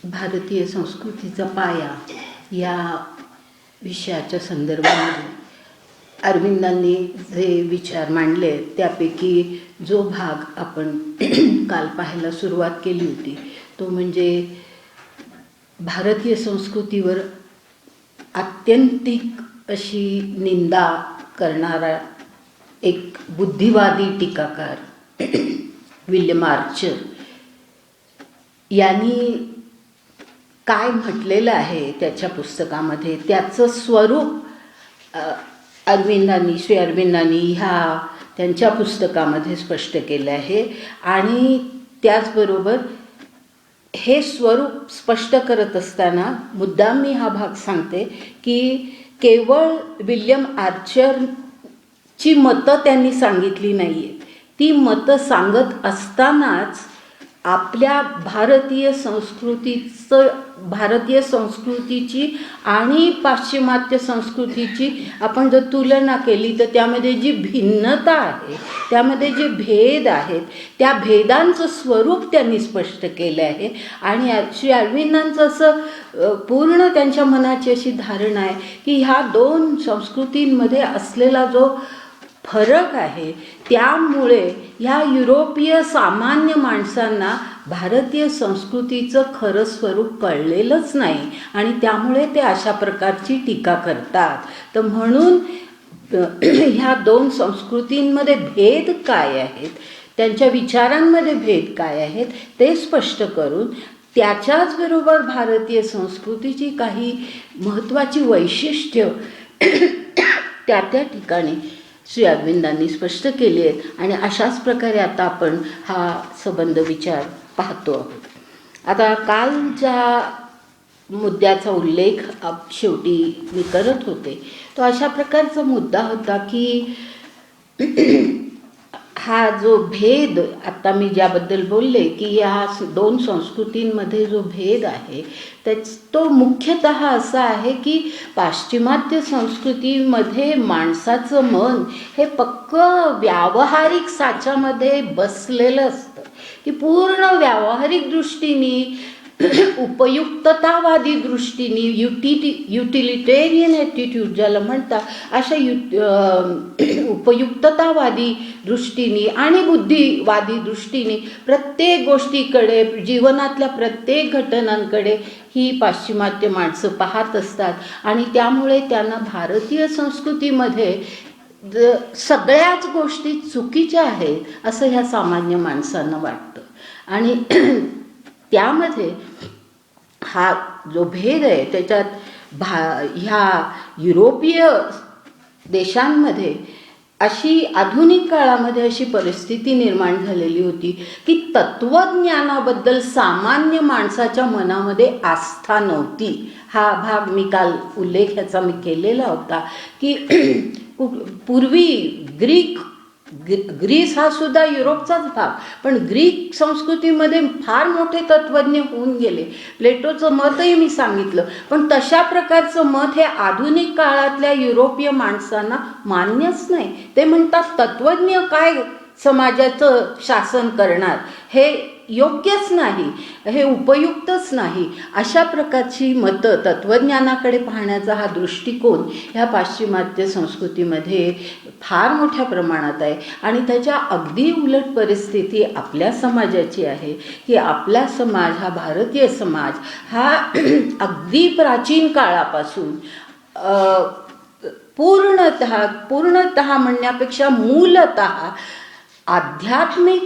भारतीय संस्कृतीचा पाया या विषयाच्या संदर्भामध्ये अरविंदांनी जे विचार मांडले त्यापैकी जो भाग आपण काल पाहायला सुरुवात केली होती तो म्हणजे भारतीय संस्कृतीवर आत्यंतिक अशी निंदा करणारा एक बुद्धिवादी टीकाकार विल्यम आर्चर यांनी काय म्हटलेलं आहे त्याच्या पुस्तकामध्ये, त्याचं स्वरूप श्री अरविंदांनी ह्या त्यांच्या पुस्तकामध्ये स्पष्ट केलं आहे. आणि त्याचबरोबर हे स्वरूप स्पष्ट करत असताना मुद्दाम मी हा भाग सांगते की केवळ विल्यम आर्चरची मतं त्यांनी सांगितली नाही आहेत. ती मतं सांगत असतानाच आपल्या भारतीय संस्कृतीची आणि पाश्चिमात्य संस्कृतीची आपण जर तुलना केली तर त्यामध्ये जी भिन्नता आहे, त्यामध्ये जे भेद आहेत, त्या भेदांचं स्वरूप त्यांनी स्पष्ट केलं आहे. आणि श्री अरविंदांचं असं पूर्ण त्यांच्या मनाची अशी धारणा आहे की ह्या दोन संस्कृतींमध्ये असलेला जो फरक आहे त्यामुळे ह्या युरोपीय सामान्य माणसांना भारतीय संस्कृतीचं खरं स्वरूप कळलेलंच नाही आणि त्यामुळे ते अशा प्रकारची टीका करतात. तर म्हणून ह्या दोन संस्कृतींमध्ये भेद काय आहेत, त्यांच्या विचारांमध्ये भेद काय आहेत ते स्पष्ट करून त्याच्याचबरोबर भारतीय संस्कृतीची काही महत्त्वाची वैशिष्ट्य त्या ठिकाणी श्री अरविंदांनी स्पष्ट केली आहेत. आणि अशाच प्रकारे आता आपण हा संबंध विचार पाहतो आहोत. आता काल ज्या मुद्द्याचा उल्लेख शेवटी मी करत होते तो अशा प्रकारचा मुद्दा होता की हा जो भेद आता मी ज्याबद्दल बोलले की या दोन संस्कृतींमध्ये जो भेद आहे तो मुख्यतः असा आहे की पाश्चिमात्य संस्कृतीमध्ये माणसाचं मन हे पक्क व्यावहारिक साच्यामध्ये बसलेलं असतं की पूर्ण व्यावहारिक दृष्टीने उपयुक्ततावादी दृष्टीने युटिलिटेरियन ॲटिट्यूड ज्याला म्हणतात अशा उपयुक्ततावादी दृष्टीने आणि बुद्धिवादी दृष्टीने प्रत्येक गोष्टीकडे, जीवनातल्या प्रत्येक घटनांकडे ही पाश्चिमात्य माणसं पाहत असतात. आणि त्यामुळे त्यांना भारतीय संस्कृतीमध्ये सगळ्याच गोष्टी चुकीच्या आहेत असं ह्या सामान्य माणसांना वाटतं. आणि त्यामध्ये हा जो भेद आहे त्याच्यात ह्या युरोपीय देशांमध्ये अशी आधुनिक काळामध्ये अशी परिस्थिती निर्माण झालेली होती की तत्त्वज्ञानाबद्दल सामान्य माणसाच्या मनामध्ये आस्था नव्हती. हा भाग मी काल उल्लेख ह्याचा मी केलेला होता की पूर्वी ग्रीस हा सुद्धा युरोपचाच भाग, पण ग्रीक संस्कृतीमध्ये फार मोठे तत्त्वज्ञ होऊन गेले. प्लेटोचं मतही मी सांगितलं, पण तशा प्रकारचं मत हे आधुनिक काळातल्या युरोपीय माणसांना मान्यच नाही. ते म्हणतात तत्त्वज्ञ काय समाजाचं शासन करणार, हे योग्यच नाही, हे उपयुक्तच नाही. अशा प्रकारची मतं, तत्त्वज्ञानाकडे पाहण्याचा हा दृष्टिकोन ह्या पाश्चिमात्य संस्कृतीमध्ये फार मोठ्या प्रमाणात आहे. आणि त्याच्या अगदी उलट परिस्थिती आपल्या समाजाची आहे की आपला समाज हा भारतीय समाज हा अगदी प्राचीन काळापासून पूर्णतः म्हणण्यापेक्षा मूलतः आध्यात्मिक,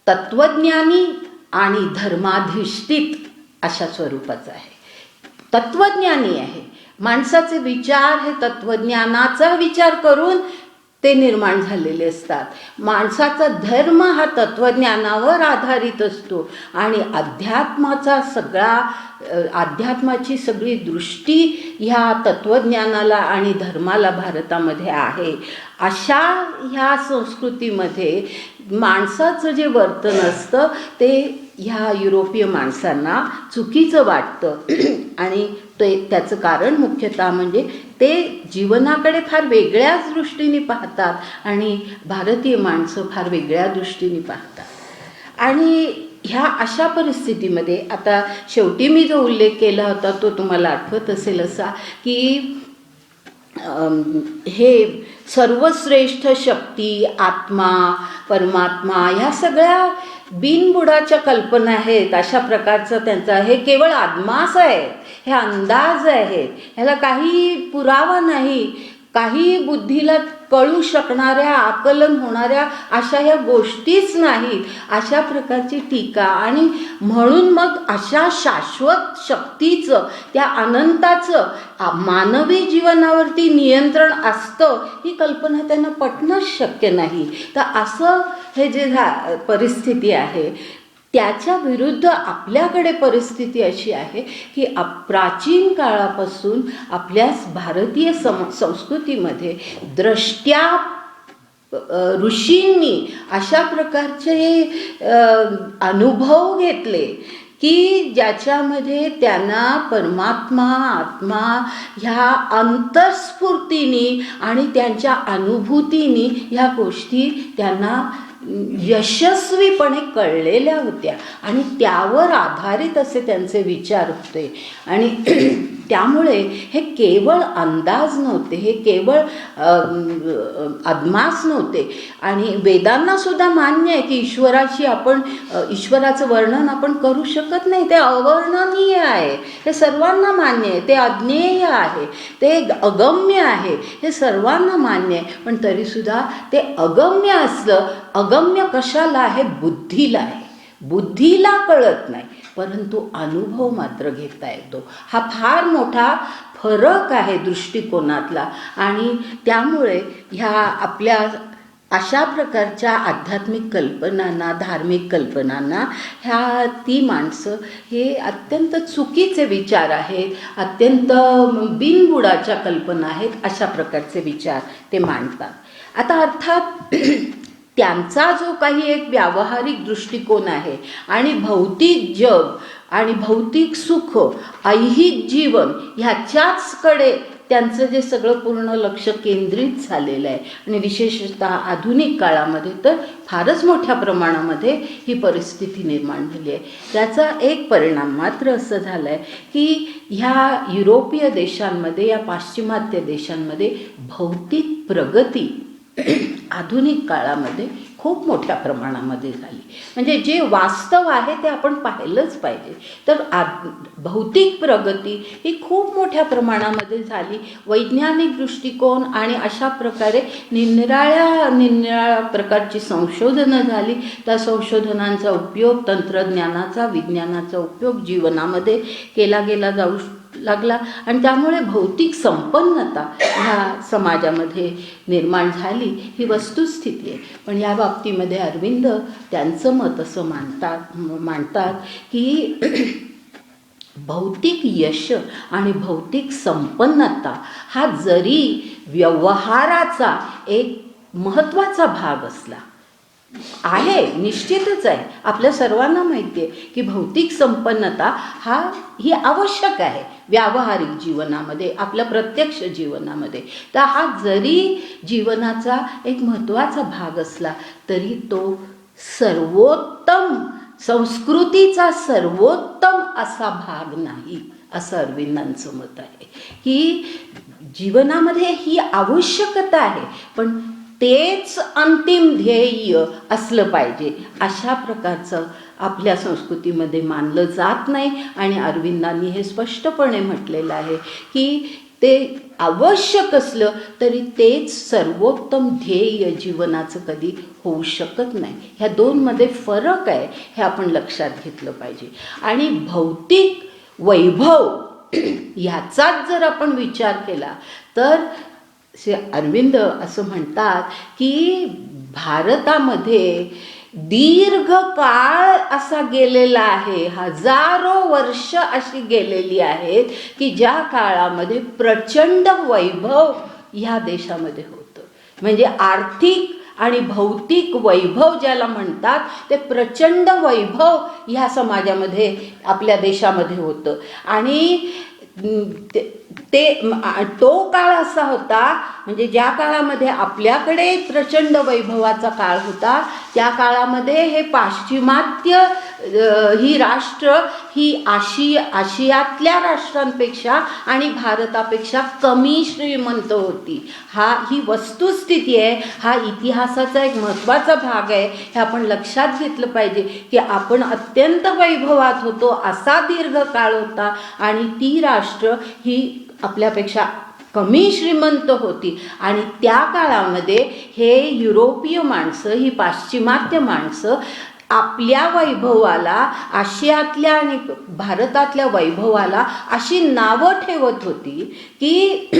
तत्त्वज्ञानी आणि धर्माधिष्ठित अशा स्वरूपाचं आहे. तत्त्वज्ञानी आहे, माणसाचे विचार हे तत्त्वज्ञानाचा विचार करून ते निर्माण झालेले असतात. माणसाचा धर्म हा तत्त्वज्ञानावर आधारित असतो आणि अध्यात्माची सगळी दृष्टी ह्या तत्त्वज्ञानाला आणि धर्माला भारतामध्ये आहे. अशा ह्या संस्कृतीमध्ये माणसाचं जे वर्तन असतं ते ह्या युरोपीय माणसांना चुकीचं वाटतं. आणि त्याचं कारण मुख्यतः म्हणजे ते जीवनाकडे फार वेगळ्याच दृष्टीने पाहतात आणि भारतीय माणसं फार वेगळ्या दृष्टीने पाहतात. आणि ह्या अशा परिस्थितीमध्ये आता शेवटी मी जो उल्लेख केला होता तो तुम्हाला आठवत असेल असा की हे सर्वश्रेष्ठ शक्ती, आत्मा, परमात्मा ह्या सगळ्या बिनबुडाच्या कल्पना आहेत. अशा प्रकारचं त्यांचा हे केवळ आदमास आहे, हे अंदाज आहे, ह्याला काही पुरावा नाही, काही बुद्धीला कळू शकणाऱ्या, आकलन होणाऱ्या अशा ह्या गोष्टीच नाहीत, अशा प्रकारची टीका. आणि म्हणून मग अशा शाश्वत शक्तीचं, त्या अनंताचं मानवी जीवनावरती नियंत्रण असतं ही कल्पना त्यांना पटणंच शक्य नाही. तर असं हे जे परिस्थिती आहे त्याच्या विरुद्ध आपल्याकडे परिस्थिती अशी आहे की प्राचीन काळापासून आपल्या भारतीय संस्कृतीमध्ये द्रष्ट्या ऋषींनी अशा प्रकारचे अनुभव घेतले की ज्याच्यामध्ये त्यांना परमात्मा, आत्मा ह्या अंतस्फूर्तीने आणि त्यांच्या अनुभूतीने ह्या गोष्टी त्यांना यशस्वीपणे कळलेल्या होत्या आणि त्यावर आधारित असे त्यांचे विचार होते. आणि त्यामुळे हे केवळ अंदाज नव्हते, हे केवळ अदमास नव्हते. आणि वेदांना सुद्धा मान्य आहे की ईश्वराचं वर्णन आपण करू शकत नाही, ते अवर्णनीय आहे, हे सर्वांना मान्य आहे, ते अज्ञेय आहे, ते अगम्य आहे, हे सर्वांना मान्य आहे. पण तरीसुद्धा ते अगम्य असलं, अगम्य कशाला आहे? बुद्धीला आहे. बुद्धीला कळत नाही, परंतु अनुभव मात्र घेता येतो. हा फार मोठा फरक आहे दृष्टिकोनातला. आणि त्यामुळे ह्या आपल्या अशा प्रकारच्या आध्यात्मिक कल्पनांना, धार्मिक कल्पनांना ती माणसं हे अत्यंत चुकीचे विचार आहेत, अत्यंत बिनबुडाच्या कल्पना आहेत, अशा प्रकारचे विचार ते मांडतात. आता अर्थात त्यांचा जो काही एक व्यावहारिक दृष्टिकोन आहे आणि भौतिक जग आणि भौतिक सुख, ऐहिक जीवन ह्याच्याचकडे त्यांचं जे सगळं पूर्ण लक्ष केंद्रित झालेलं आहे. आणि विशेषतः आधुनिक काळामध्ये तर फारच मोठ्या प्रमाणामध्ये ही परिस्थिती निर्माण झाली आहे. त्याचा एक परिणाम मात्र असं झाला आहे की ह्या युरोपीय देशांमध्ये, या पाश्चिमात्य देशांमध्ये भौतिक प्रगती आधुनिक काळामध्ये खूप मोठ्या प्रमाणामध्ये झाली. म्हणजे जे वास्तव आहे ते आपण पाहिलंच पाहिजे. तर भौतिक प्रगती ही खूप मोठ्या प्रमाणामध्ये झाली. वैज्ञानिक दृष्टिकोन आणि अशा प्रकारे निरनिराळ्या प्रकारची संशोधनं झाली. त्या संशोधनांचा उपयोग, तंत्रज्ञानाचा, विज्ञानाचा उपयोग जीवनामध्ये केला जाऊ लागला आणि त्यामुळे भौतिक संपन्नता ह्या समाजामध्ये निर्माण झाली, ही वस्तुस्थिती आहे. पण या बाबतीमध्ये अरविंद त्यांचं मत असं मांडतात की भौतिक यश आणि भौतिक संपन्नता हा जरी व्यवहाराचा एक महत्त्वाचा भाग असला आहे, निश्चितच आहे, आपल्या सर्वांना माहिती आहे की भौतिक संपन्नता ही आवश्यक आहे व्यावहारिक जीवनामध्ये, आपल्या प्रत्यक्ष जीवनामध्ये. तर हा जरी जीवनाचा एक महत्त्वाचा भाग असला तरी तो सर्वोत्तम, संस्कृतीचा सर्वोत्तम असा भाग नाही, असं अरविंदांचं मत आहे. की जीवनामध्ये ही आवश्यकता आहे, पण तेच अंतिम ध्येय असलं पाहिजे, अशा प्रकारचं आपल्या संस्कृतीमध्ये मानलं जात नाही. आणि अरविंदांनी हे स्पष्टपणे म्हटलेलं आहे की ते आवश्यक असलं तरी तेच सर्वोत्तम ध्येय जीवनाचं कधी होऊ शकत नाही. ह्या दोनमध्ये फरक आहे, हे आपण लक्षात घेतलं पाहिजे. आणि भौतिक वैभव ह्याचाच जर आपण विचार केला तर अरविंद असं म्हणतात की भारतामध्ये दीर्घ काळ असा गेलेला आहे, हजारो वर्ष अशी गेलेली आहेत की ज्या काळामध्ये प्रचंड वैभव ह्या देशामध्ये होतं. म्हणजे आर्थिक आणि भौतिक वैभव ज्याला म्हणतात ते प्रचंड वैभव ह्या समाजामध्ये, आपल्या देशामध्ये होतं. आणि तो काळ असा होता, म्हणजे ज्या काळामध्ये आपल्याकडे प्रचंड वैभवाचा काळ होता, त्या काळामध्ये हे पाश्चिमात्य ही राष्ट्र ही आशियातल्या राष्ट्रांपेक्षा आणि भारतापेक्षा कमी श्रीमंत होती. ही वस्तुस्थिती आहे. हा इतिहासाचा एक महत्त्वाचा भाग आहे. हे आपण लक्षात घेतलं पाहिजे की आपण अत्यंत वैभवात होतो असा दीर्घ काळ होता आणि ती राष्ट्र ही आपल्यापेक्षा कमी श्रीमंत होती. आणि त्या काळामध्ये हे युरोपीय माणसं, ही पाश्चिमात्य माणसं आपल्या वैभवाला, आशियातल्या आणि भारतातल्या वैभवाला अशी नावं ठेवत होती की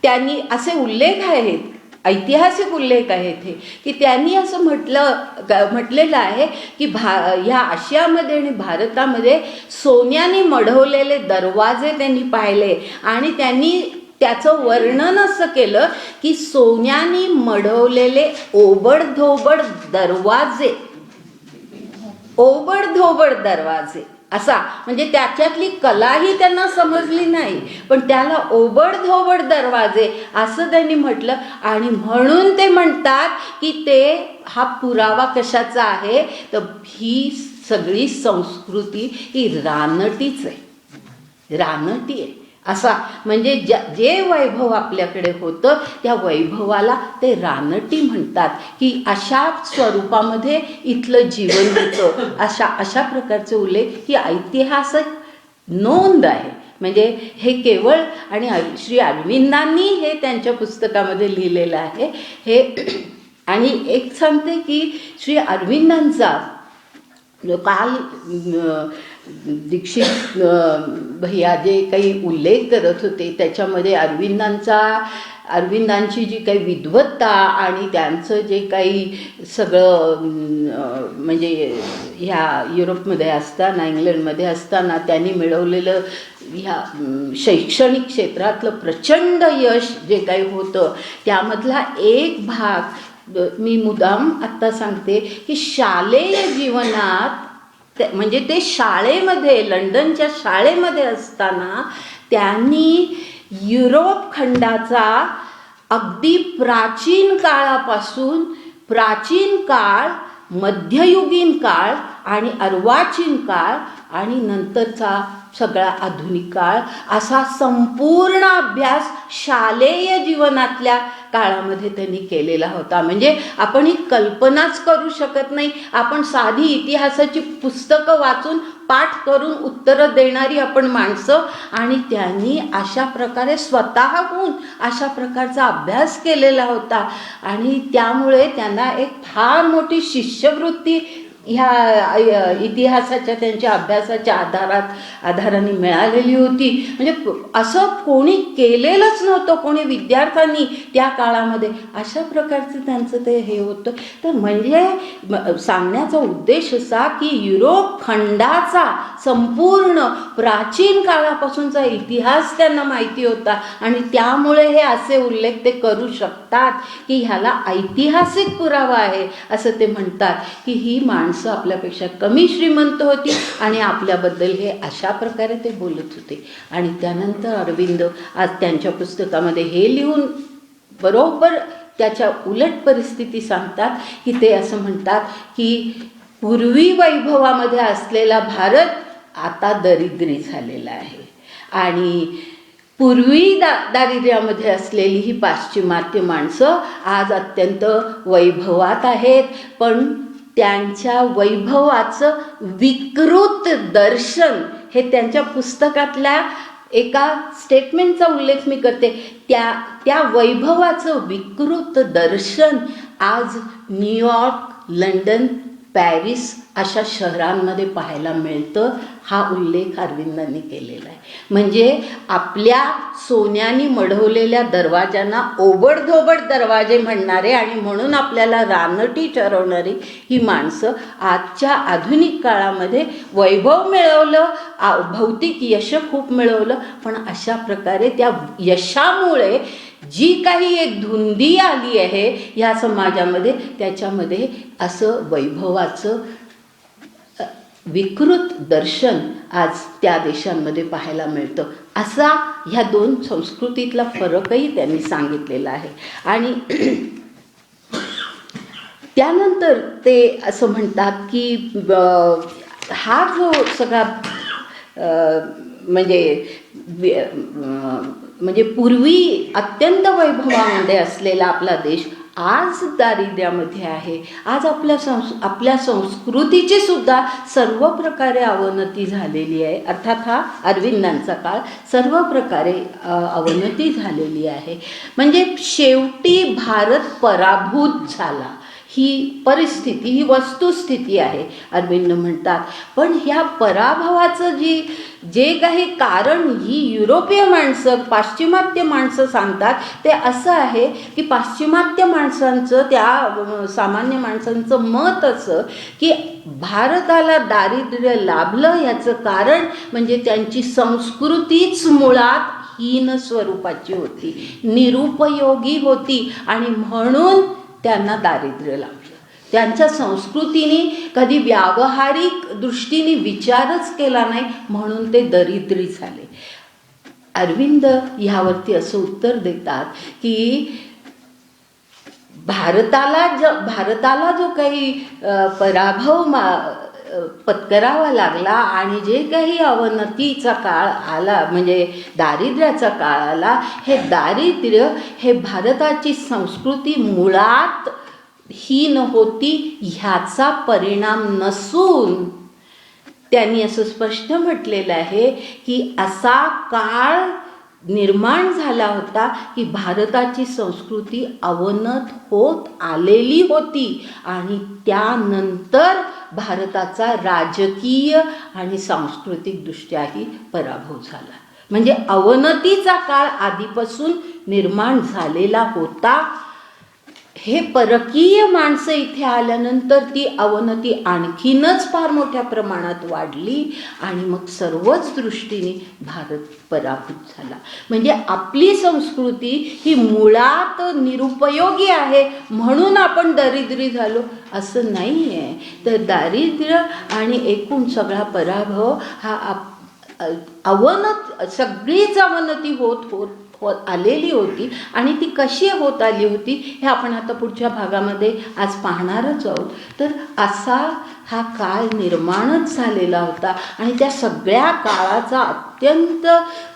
त्यांनी असे उल्लेख आहेत, ऐतिहासिक उल्लेख आहेत हे, की त्यांनी असं म्हटलेलं आहे की ह्या आशियामध्ये आणि भारतामध्ये सोन्याने मढवलेले दरवाजे त्यांनी पाहिले आणि त्यांनी त्याचं वर्णन असं केलं की सोन्याने मढवलेले ओबडधोबड दरवाजे असा, म्हणजे त्याच्यातली कलाही त्यांना समजली नाही, पण त्याला ओबडधोबड दरवाजे असं त्यांनी म्हटलं. आणि म्हणून ते म्हणतात की हा पुरावा कशाचा आहे, तर ही सगळी संस्कृती ही रानटीच आहे, रानटी आहे असा. म्हणजे जे वैभव आपल्याकडे होतं त्या वैभवाला ते रानटी म्हणतात, की अशा स्वरूपामध्ये इथलं जीवन होतं. अशा प्रकारचे उल्लेख ही ऐतिहासिक नोंद आहे. म्हणजे हे केवळ, आणि श्री अरविंदांनी हे त्यांच्या पुस्तकामध्ये लिहिलेलं आहे हे. आणि एक सांगते की श्री अरविंदांचा काल दीक्षित भैया जे काही उल्लेख करत होते त्याच्यामध्ये अरविंदांची जी काही विद्वत्ता आणि त्यांचं जे काही सगळं, म्हणजे ह्या युरोपमध्ये असताना, इंग्लंडमध्ये असताना त्यांनी मिळवलेलं ह्या शैक्षणिक क्षेत्रातलं प्रचंड यश जे काही होतं त्यामधला एक भाग मी मुद्दाम आत्ता सांगते की शालेय जीवनात, म्हणजे ते शाळेमध्ये, लंडनच्या शाळेमध्ये असताना त्यांनी युरोप खंडाचा अगदी प्राचीन काळापासून, प्राचीन काळ, मध्ययुगीन काळ आणि अर्वाचीन काळ आणि नंतरचा सगळा आधुनिक काळ असा संपूर्ण अभ्यास शालेय जीवनातल्या काळामध्ये त्यांनी केलेला होता. म्हणजे आपण ही कल्पनाच करू शकत नाही. आपण साधी इतिहासाची पुस्तकं वाचून पाठ करून उत्तरं देणारी आपण माणसं, आणि त्यांनी अशा प्रकारे स्वतःहून अशा प्रकारचा अभ्यास केलेला होता. आणि त्यामुळे त्यांना एक फार मोठी शिष्यवृत्ती ह्या इतिहासाच्या त्यांच्या अभ्यासाच्या आधाराने मिळालेली होती. म्हणजे असं कोणी केलेलंच नव्हतं, कोणी विद्यार्थ्यांनी त्या काळामध्ये. अशा प्रकारचं त्यांचं ते हे होतं. तर म्हणजे सांगण्याचा उद्देश असा की युरोप खंडाचा संपूर्ण प्राचीन काळापासूनचा इतिहास त्यांना माहिती होता आणि त्यामुळे हे असे उल्लेख ते करू शकतात की ह्याला ऐतिहासिक पुरावा आहे असं ते म्हणतात की ही माणसं आपल्यापेक्षा कमी श्रीमंत होती आणि आपल्याबद्दल हे अशा प्रकारे ते बोलत होते. आणि त्यानंतर अरविंद आज त्यांच्या पुस्तकामध्ये हे लिहून बरोबर त्याच्या उलट परिस्थिती सांगतात की ते असं म्हणतात की पूर्वी वैभवामध्ये असलेला भारत आता दरिद्री झालेला आहे आणि पूर्वी दारिद्र्यामध्ये असलेली ही पाश्चिमात्य माणसं आज अत्यंत वैभवात आहेत, पण त्यांच्या वैभवाचं विकृत दर्शन, हे त्यांच्या पुस्तकातल्या एका स्टेटमेंटचा उल्लेख मी करते, त्या वैभवाचं विकृत दर्शन आज न्यूयॉर्क, लंडन, पॅरिस अशा शहरांमध्ये पाहायला मिळतं. हा उल्लेख अरविंदांनी केलेला आहे. म्हणजे आपल्या सोन्याने मढवलेल्या दरवाजांना ओबडधोबड दरवाजे म्हणणारे आणि म्हणून आपल्याला रानटी ठरवणारी ही माणसं आजच्या आधुनिक काळामध्ये वैभव मिळवलं, भौतिक यश खूप मिळवलं, पण अशा प्रकारे त्या यशामुळे जी काही एक धुंदी आली आहे ह्या समाजामध्ये, त्याच्यामध्ये असं विकृत दर्शन आज त्या देशांमध्ये पाहायला मिळतं. असा ह्या दोन संस्कृतीतला फरकही त्यांनी सांगितलेला आहे. आणि त्यानंतर ते असं म्हणतात की हा जो सगळा म्हणजे पूर्वी अत्यंत वैभवामध्ये असलेला आपला देश आज दारिद्र्यामध्ये आहे. आज आपल्या संस्कृतीची सुद्धा सर्व प्रकारे अवनती झालेली आहे. अर्थात हा अरविंदांचा काळ सर्व प्रकारे अवनती झालेली आहे. म्हणजे शेवटी भारत पराभूत झाला, ही परिस्थिती, ही वस्तुस्थिती आहे अरविंद म्हणतात. पण ह्या पराभवाचं जे काही कारण ही युरोपीय माणसं, पाश्चिमात्य माणसं सांगतात ते असं आहे की पाश्चिमात्य माणसांचं, त्या सामान्य माणसांचं मत असं की भारताला दारिद्र्य लाभलं याचं कारण म्हणजे त्यांची संस्कृतीच मुळात हीन स्वरूपाची होती, निरुपयोगी होती आणि म्हणून त्यांना दारिद्र्य लाभलं. त्यांच्या संस्कृतीने कधी व्यावहारिक दृष्टीने विचारच केला नाही, म्हणून ते दरिद्री झाले. अरविंद ह्यावरती असं उत्तर देतात की भारताला जो काही पराभव पत्करावा लागला आणि जे काही अवनतीचा काळ आला, म्हणजे दारिद्र्याचा काळ आला, हे दारिद्र्य हे भारताची संस्कृती मुळात हीन होती ह्याचा परिणाम नसून त्यांनी असं स्पष्ट म्हटलेलं आहे की असा काळ निर्माण झाला होता की भारताची संस्कृती अवनत होत आलेली होती आणि त्यानंतर भारताचा राजकीय आणि सांस्कृतिक दृष्ट्याही पराभव झाला. म्हणजे अवनतीचा काळ आधीपासून निर्माण झालेला होता. हे परकीय माणसं इथे आल्यानंतर ती अवनती आणखीनच फार मोठ्या प्रमाणात वाढली आणि मग सर्वच दृष्टीने भारत पराभूत झाला. म्हणजे आपली संस्कृती ही मुळात निरुपयोगी आहे म्हणून आपण दरिद्री झालो असं नाही आहे. तर दारिद्र्य आणि एकूण सगळा पराभव हा सगळीच अवनती होत आलेली होती. आणि ती कशी होत आली होती हे आपण आता पुढच्या भागामध्ये आज पाहणारच आहोत. तर असा हा काळ निर्माणच झालेला होता आणि त्या सगळ्या काळाचा अत्यंत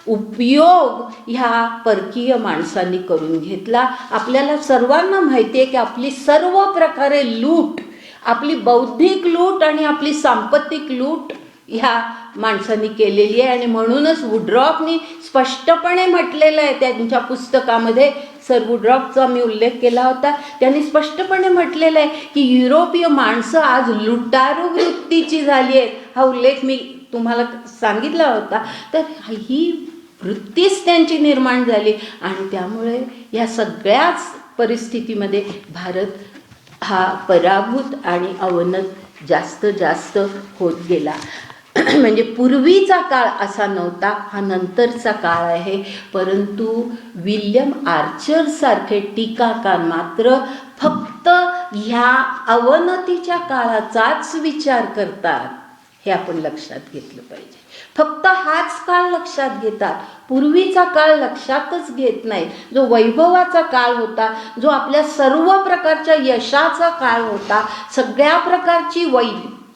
उपयोग ह्या परकीय माणसांनी करून घेतला. आपल्याला सर्वांना माहिती आहे की आपली सर्व प्रकारे लूट, आपली बौद्धिक लूट आणि आपली सांपत्तिक लूट ह्या माणसांनी केलेली आहे. आणि म्हणूनच वुडरॉफनी स्पष्टपणे म्हटलेलं आहे त्यांच्या पुस्तकामध्ये, सर वुडरॉफचा मी उल्लेख केला होता, त्यांनी स्पष्टपणे म्हटलेलं आहे की युरोपीय माणसं आज लुटारू वृत्तीची झाली आहेत. हा उल्लेख मी तुम्हाला सांगितला होता. तर ही वृत्तीच त्यांची निर्माण झाली आणि त्यामुळे या सगळ्याच परिस्थितीमध्ये भारत हा पराभूत आणि अवनत जास्त होत गेला. म्हणजे पूर्वीचा काळ असा नव्हता, हा नंतरचा काळ आहे. परंतु विल्यम आर्चर सारखे टीकाकार मात्र फक्त ह्या अवनतीच्या काळाचाच विचार करतात. हे आपण लक्षात घेतलं पाहिजे. फक्त हाच काळ लक्षात घेतात, पूर्वीचा काळ लक्षातच घेत नाही. जो वैभवाचा काळ होता, जो आपल्या सर्व प्रकारच्या यशाचा काळ होता, सगळ्या प्रकारची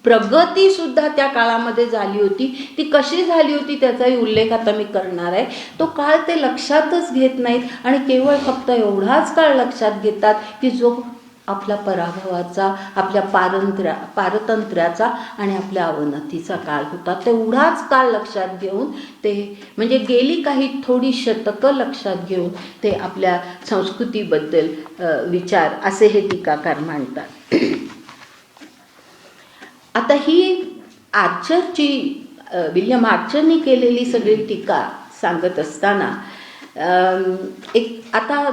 प्रगती सुद्धा त्या काळामध्ये झाली होती. ती कशी झाली होती त्याचाही उल्लेख आता मी करणार आहे. तो काळ ते लक्षातच घेत नाहीत आणि केवळ फक्त एवढाच काळ लक्षात घेतात की जो आपला पराभवाचा, आपल्या पारतंत्र्याचा आणि आपल्या अवनतीचा काळ होता. तेवढाच काळ लक्षात घेऊन ते म्हणजे गेली काही थोडी शतकं लक्षात घेऊन ते आपल्या संस्कृतीबद्दल विचार असे हे टीकाकार मांडतात. आता ही आर्चरची, विल्यम आर्चरनी केलेली सगळी टीका सांगत असताना आता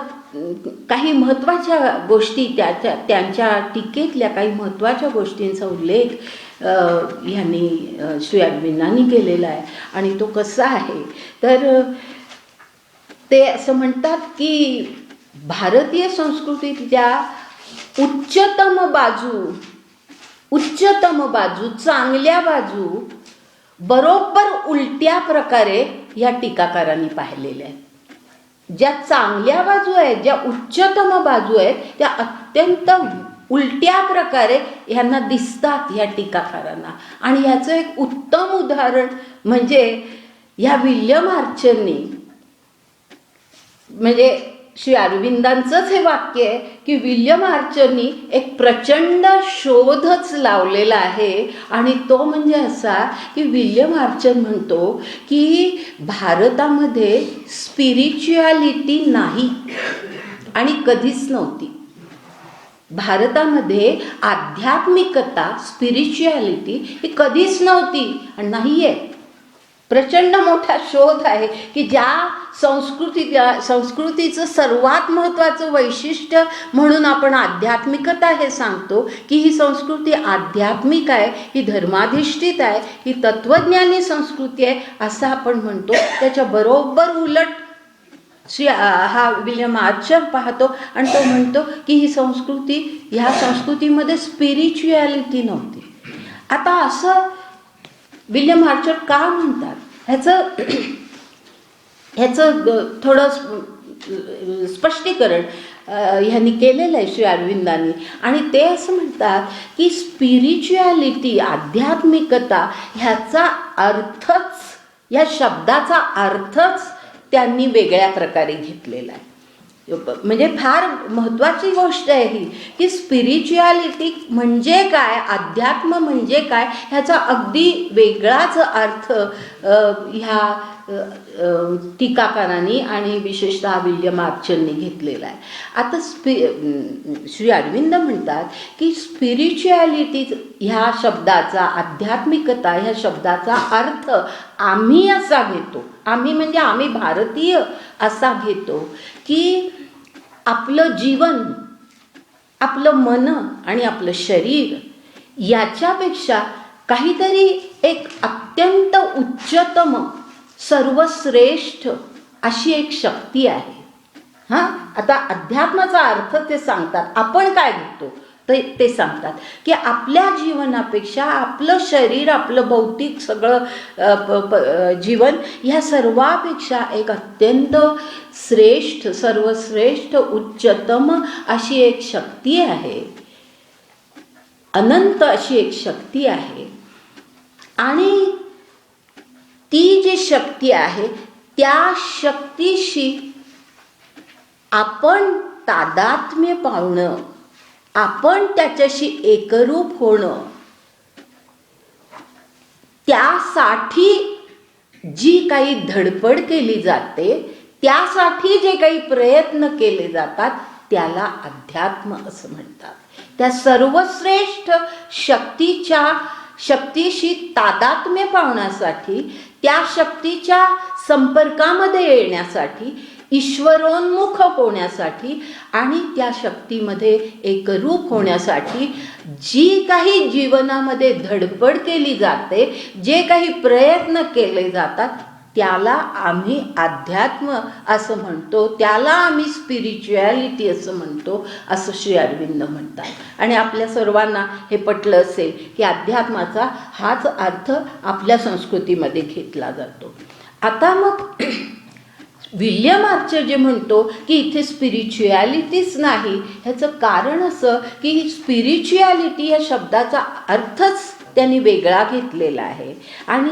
काही महत्त्वाच्या गोष्टी त्यांच्या टीकेतल्या काही महत्त्वाच्या गोष्टींचा उल्लेख ह्यांनी श्री अरविंदांनी केलेला आहे. आणि तो कसा आहे तर ते असं म्हणतात की भारतीय संस्कृतीतल्या उच्चतम बाजू, उच्चतम बाजू, चांगल्या बाजू बरोबर उलट्या प्रकारे या टीकाकारांनी पाहिलेल्या आहेत. ज्या चांगल्या बाजू आहेत, ज्या उच्चतम बाजू आहेत, त्या अत्यंत उलट्या प्रकारे ह्यांना दिसतात ह्या टीकाकारांना. आणि ह्याचं एक उत्तम उदाहरण म्हणजे ह्या विल्यम आर्चरनी, म्हणजे श्री अरविंदांचंच हे वाक्य आहे की विल्यम आर्चरनी एक प्रचंड शोधच लावलेला आहे. आणि तो म्हणजे असा की विल्यम आर्चर म्हणतो की भारतामध्ये स्पिरिच्युअलिटी नाही आणि कधीच नव्हती. भारतामध्ये आध्यात्मिकता, स्पिरिच्युअलिटी ही कधीच नव्हती आणि नाही आहे. प्रचंड मोठा शोध आहे की ज्या संस्कृतीचं सर्वात महत्त्वाचं वैशिष्ट्य म्हणून आपण आध्यात्मिकता हे सांगतो की ही संस्कृती आध्यात्मिक आहे, ही धर्माधिष्ठित आहे, ही तत्त्वज्ञानी संस्कृती आहे असं आपण म्हणतो. त्याच्या बरोबर उलट हा विल्यम आर्चर पाहतो आणि तो म्हणतो की ही संस्कृती, ह्या संस्कृतीमध्ये स्पिरिच्युअलिटी नव्हती. आता असं विल्यम आर्चर का म्हणतात ह्याचं थोडं स्पष्टीकरण ह्यांनी केलेलं आहे श्री अरविंदांनी. आणि ते असं म्हणतात की स्पिरिच्युअलिटी, आध्यात्मिकता ह्याचा अर्थच, या शब्दाचा अर्थच त्यांनी वेगळ्या प्रकारे घेतलेला आहे. म्हणजे फार महत्त्वाची गोष्ट आहे ही की स्पिरिच्युअलिटी म्हणजे काय, अध्यात्म म्हणजे काय, ह्याचा अगदी वेगळाच अर्थ ह्या टीकाकारांनी आणि विशेषतः विल्यम आर्चरनी घेतलेला आहे. आता श्री अरविंद म्हणतात की स्पिरिच्युअलिटी ह्या शब्दाचा, आध्यात्मिकता ह्या शब्दाचा अर्थ आम्ही असा घेतो, आम्ही म्हणजे आम्ही भारतीय असा घेतो की आपलं जीवन, आपलं मन आणि आपलं शरीर याच्यापेक्षा काहीतरी एक अत्यंत उच्चतम, सर्वश्रेष्ठ अशी एक शक्ती आहे. हां, आता अध्यात्माचा अर्थ ते सांगतात, आपण काय घेतो ते सांगतात की आपल्या जीवनापेक्षा आपलं शरीर, आपलं भौतिक सगळं जीवन ह्या सर्वापेक्षा एक अत्यंत श्रेष्ठ, सर्वश्रेष्ठ, उच्चतम अशी एक शक्ती आहे, अनंत अशी एक शक्ती आहे. आणि ती जी शक्ती आहे त्या शक्तीशी आपण तादात्म्य पावणं, आपण त्याच्याशी एकरूप होणं, त्यासाठी जी काही धडपड केली जाते, त्यासाठी जे काही प्रयत्न केले जातात त्याला अध्यात्म असं म्हणतात. त्या सर्वश्रेष्ठ शक्तीशी तादात्म्य पावण्यासाठी, त्या शक्तीच्या संपर्कामध्ये येण्यासाठी, ईश्वरोन्मुख होण्यासाठी आणि त्या शक्तीमध्ये एकरूप होण्यासाठी जी काही जीवनामध्ये धडपड केली जाते, जे काही प्रयत्न केले जातात त्याला आम्ही अध्यात्म असं म्हणतो, त्याला आम्ही स्पिरिच्युअलिटी असं म्हणतो, असं श्री अरविंद म्हणतात. आणि आपल्या सर्वांना हे पटलं असेल की अध्यात्माचा हाच अर्थ आपल्या संस्कृतीमध्ये घेतला जातो. आता मग विल्यम आर्चर जे म्हणतो की इथे स्पिरिच्युअलिटीच नाही, ह्याचं कारण असं की स्पिरिच्युअलिटी या शब्दाचा अर्थच त्यांनी वेगळा घेतलेला आहे. आणि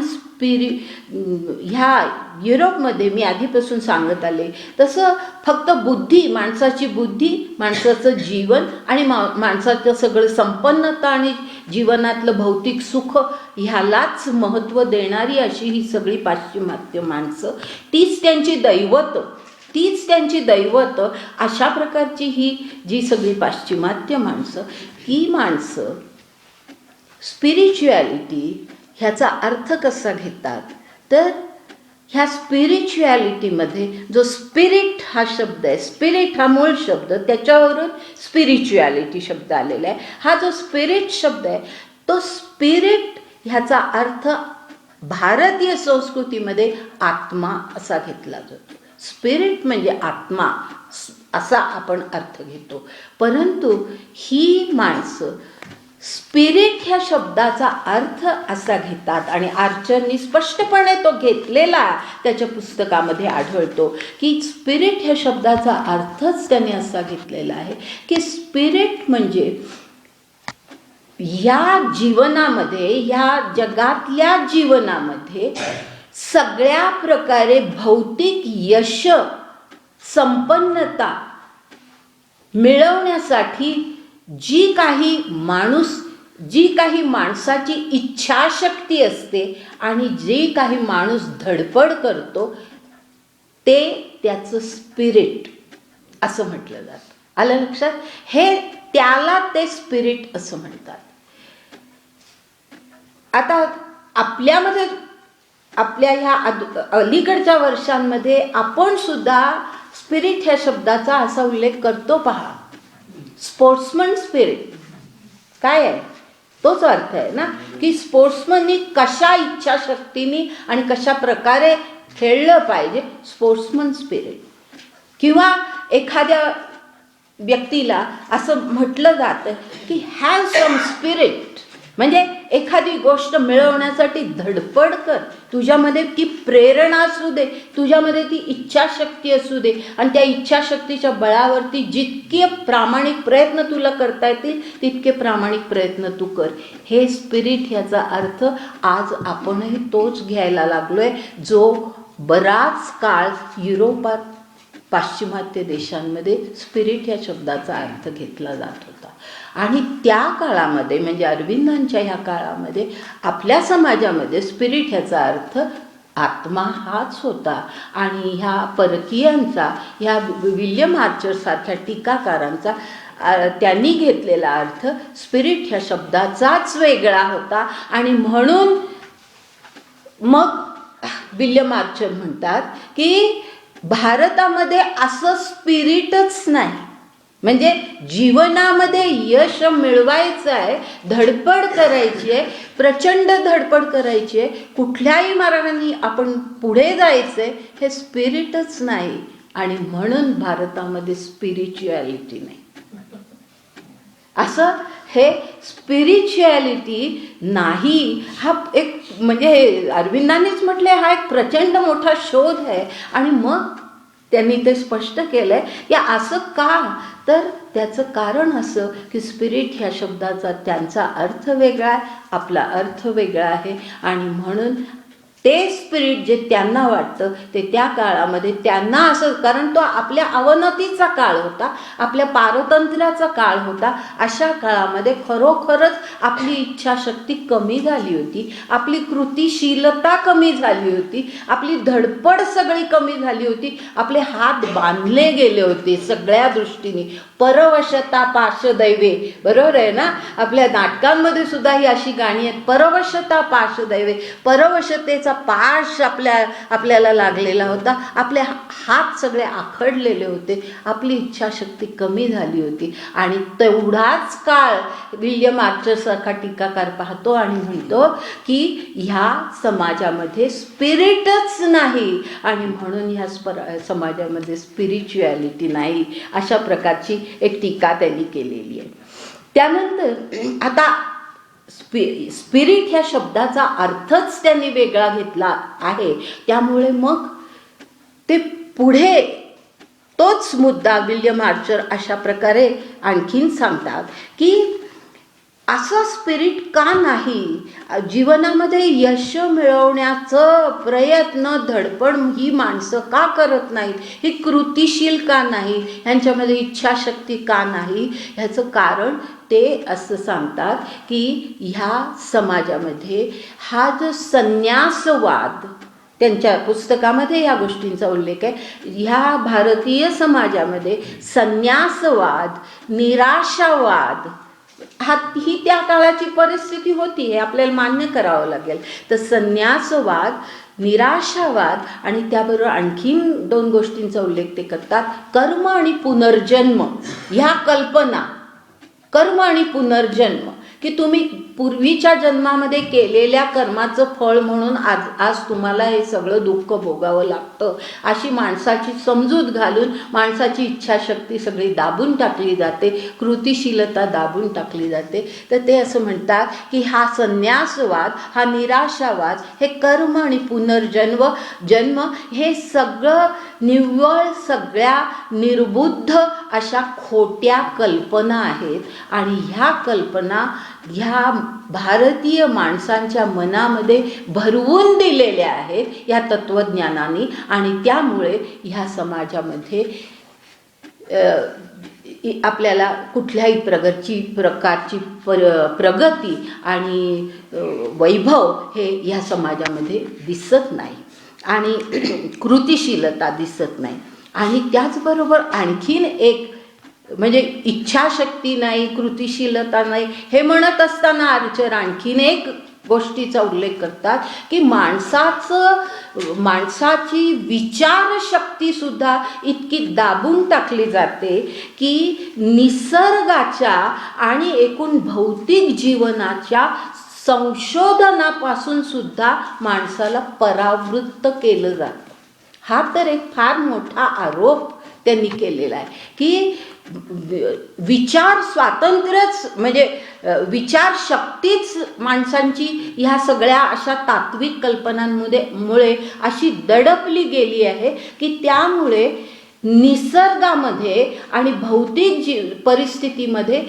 ह्या युरोपमध्ये मी आधीपासून सांगत आले तसं फक्त बुद्धी, माणसाची बुद्धी, माणसाचं जीवन आणि माणसाचं सगळं संपन्नता आणि जीवनातलं भौतिक सुख ह्यालाच महत्त्व देणारी अशी ही सगळी पाश्चिमात्य माणसं, तीच त्यांची दैवत अशा प्रकारची ही जी सगळी पाश्चिमात्य माणसं, ही माणसं स्पिरिच्युअलिटी ह्याचा अर्थ कसा घेतात तर ह्या स्पिरिच्युअलिटीमध्ये जो स्पिरिट हा शब्द आहे, स्पिरिट हा मूळ शब्द, त्याच्यावरून स्पिरिच्युअलिटी शब्द आलेला आहे. हा जो स्पिरिट शब्द आहे तो स्पिरिट ह्याचा अर्थ भारतीय संस्कृतीमध्ये आत्मा असा घेतला जातो. स्पिरिट म्हणजे आत्मा असा आपण अर्थ घेतो. परंतु ही माणसं स्पिरिट ह्या शब्दाचा अर्थ असा घेतात आणि आर्चरनी स्पष्टपणे तो घेतलेला त्याच्या पुस्तकामध्ये आढळतो की स्पिरिट ह्या शब्दाचा अर्थच त्याने असा घेतलेला आहे की स्पिरिट म्हणजे या जीवनामध्ये, ह्या जगातल्या जीवनामध्ये सगळ्या प्रकारे भौतिक यश, संपन्नता मिळवण्यासाठी जी काही माणसाची इच्छाशक्ती असते आणि जी काही माणूस धडपड करतो ते त्याचं स्पिरिट असं म्हटलं जातं. आलं लक्षात? त्याला ते स्पिरिट असं म्हणतात. आता आपल्यामध्ये, आपल्या ह्या अलीकडच्या वर्षांमध्ये आपण सुद्धा स्पिरिट ह्या शब्दाचा असा उल्लेख करतो. पहा, स्पोर्ट्समन स्पिरिट काय आहे? तोच अर्थ आहे ना की स्पोर्ट्समननी कशा इच्छाशक्तीने आणि कशा प्रकारे खेळलं पाहिजे, स्पोर्ट्समन स्पिरिट. किंवा एखाद्या व्यक्तीला असं म्हटलं जातं की हॅव सम स्पिरिट, म्हणजे एखादी गोष्ट मिळवण्यासाठी धडपड कर, तुझ्यामध्ये ती प्रेरणा असू दे, तुझ्यामध्ये ती इच्छाशक्ती असू दे आणि त्या इच्छाशक्तीच्या बळावरती जितके प्रामाणिक प्रयत्न तुला करता येतील तितके प्रामाणिक प्रयत्न तू कर. हे स्पिरिट ह्याचा अर्थ आज आपणही तोच घ्यायला लागलोय जो बराच काळ युरोपात, पाश्चिमात्य देशांमध्ये स्पिरिट या शब्दाचा अर्थ घेतला जात होता. आणि त्या काळामध्ये म्हणजे अरविंदांच्या ह्या काळामध्ये आपल्या समाजामध्ये स्पिरिट ह्याचा अर्थ आत्मा हाच होता. आणि ह्या परकीयांचा, ह्या विल्यम आर्चर सारख्या टीकाकारांचा त्यांनी घेतलेला अर्थ स्पिरिट ह्या शब्दाचाच वेगळा होता. आणि म्हणून मग विल्यम आर्चर म्हणतात की भारतामध्ये असं स्पिरिटच नाही, म्हणजे जीवनामध्ये यश मिळवायचं आहे, धडपड करायची आहे, प्रचंड धडपड करायची आहे, कुठल्याही मार्गाने आपण पुढे जायचं आहे, हे स्पिरिटच नाही. आणि म्हणून भारतामध्ये स्पिरिच्युअलिटी नाही. असं हे स्पिरिच्युअलिटी नाही हा एक, म्हणजे अरविंदांनीच म्हटले हा एक प्रचंड मोठा शोध आहे. आणि मग त्यांनी ते स्पष्ट केलं आहे की असं का, तर त्याचं कारण असं की स्पिरिट ह्या शब्दाचा त्यांचा अर्थ वेगळा आहे, आपला अर्थ वेगळा आहे. आणि म्हणून ते स्पिरिट जे त्यांना वाटतं ते त्या काळामध्ये त्यांना असं, कारण तो आपल्या अवनतीचा काळ होता, आपल्या पारतंत्र्याचा काळ होता. अशा काळामध्ये खरोखरच आपली इच्छाशक्ती कमी झाली होती, आपली कृतिशीलता कमी झाली होती, आपली धडपड सगळी कमी झाली होती, आपले हात बांधले गेले होते सगळ्या दृष्टीने. परवशता पाशदैवे, बरोबर आहे ना? आपल्या नाटकांमध्ये सुद्धा ही अशी गाणी आहेत, परवशता पाशदैवे. परवशतेचा पाश आपल्याला लागलेला होता, आपले हात सगळे आखडलेले होते, आपली इच्छाशक्ती कमी झाली होती. आणि तेवढाच काळ विल्यम आर्चर सारखा टीकाकार पाहतो आणि म्हणतो की ह्या समाजामध्ये स्पिरिटच नाही आणि म्हणून ह्या समाजामध्ये स्पिरिच्युअलिटी नाही, अशा प्रकारची एक टीका त्यांनी केलेली आहे. त्यानंतर आता स्पिरिट ह्या शब्दाचा अर्थच त्यांनी वेगळा घेतला आहे. त्यामुळे मग ते पुढे तोच मुद्दा विल्यम आर्चर अशा प्रकारे आणखीन सांगतात की असं स्पिरिट का नाही, जीवनामध्ये यश मिळवण्याचं प्रयत्न, धडपड ही माणसं का करत नाहीत, ही कृतिशील का नाही, ह्यांच्यामध्ये इच्छाशक्ती का नाही, ह्याचं कारण ते असं सांगतात की ह्या समाजामध्ये हा जो संन्यासवाद, त्यांच्या पुस्तकामध्ये या गोष्टींचा उल्लेख आहे, ह्या भारतीय समाजामध्ये संन्यासवाद, निराशावाद ही त्या काळाची परिस्थिती होती, हे आपल्याला मान्य करावं लागेल. तर संन्यासवाद, निराशावाद आणि त्याबरोबर आणखीन 2 गोष्टींचा उल्लेख ते करतात, कर्म आणि पुनर्जन्म. ह्या कल्पना, कर्म आणि पुनर्जन्म, की तुम्ही पूर्वीच्या जन्मामध्ये केलेल्या कर्माचं फळ म्हणून आज तुम्हाला हे सगळं दुःख भोगावं लागतं, अशी माणसाची समजूत घालून माणसाची इच्छाशक्ती सगळी दाबून टाकली जाते, कृतिशीलता दाबून टाकली जाते. तर ते असं म्हणतात की हा संन्यासवाद, हा निराशावाद, हे कर्म आणि जन्म हे सगळं निव्वळ सगळ्या निर्बुद्ध अशा खोट्या कल्पना आहेत. आणि ह्या कल्पना ह्या भारतीय माणसांच्या मनामध्ये भरवून दिलेल्या आहेत या तत्त्वज्ञानाने. आणि त्यामुळे ह्या समाजामध्ये आपल्याला कुठल्याही प्रकारची प्रगती आणि वैभव हे ह्या समाजामध्ये दिसत नाही आणि कृतिशीलता दिसत नाही. आणि त्याचबरोबर आणखीन एक म्हणजे इच्छाशक्ती नाही, कृतिशीलता नाही हे म्हणत असताना आर्चर आणखीन एक गोष्टीचा उल्लेख करतात की माणसाची विचारशक्ती सुद्धा इतकी दाबून टाकली जाते की निसर्गाच्या आणि एकूण भौतिक जीवनाच्या संशोधनापासून सुद्धा माणसाला परावृत्त केलं जातं. हा तर एक फार मोठा आरोप त्यांनी केलेला आहे की विचार स्वातंत्र्यच म्हणजे विचारशक्तीच माणसांची ह्या सगळ्या अशा तात्विक कल्पनांमुळे अशी दडपली गेली आहे की त्यामुळे निसर्गामध्ये आणि भौतिक परिस्थितीमध्ये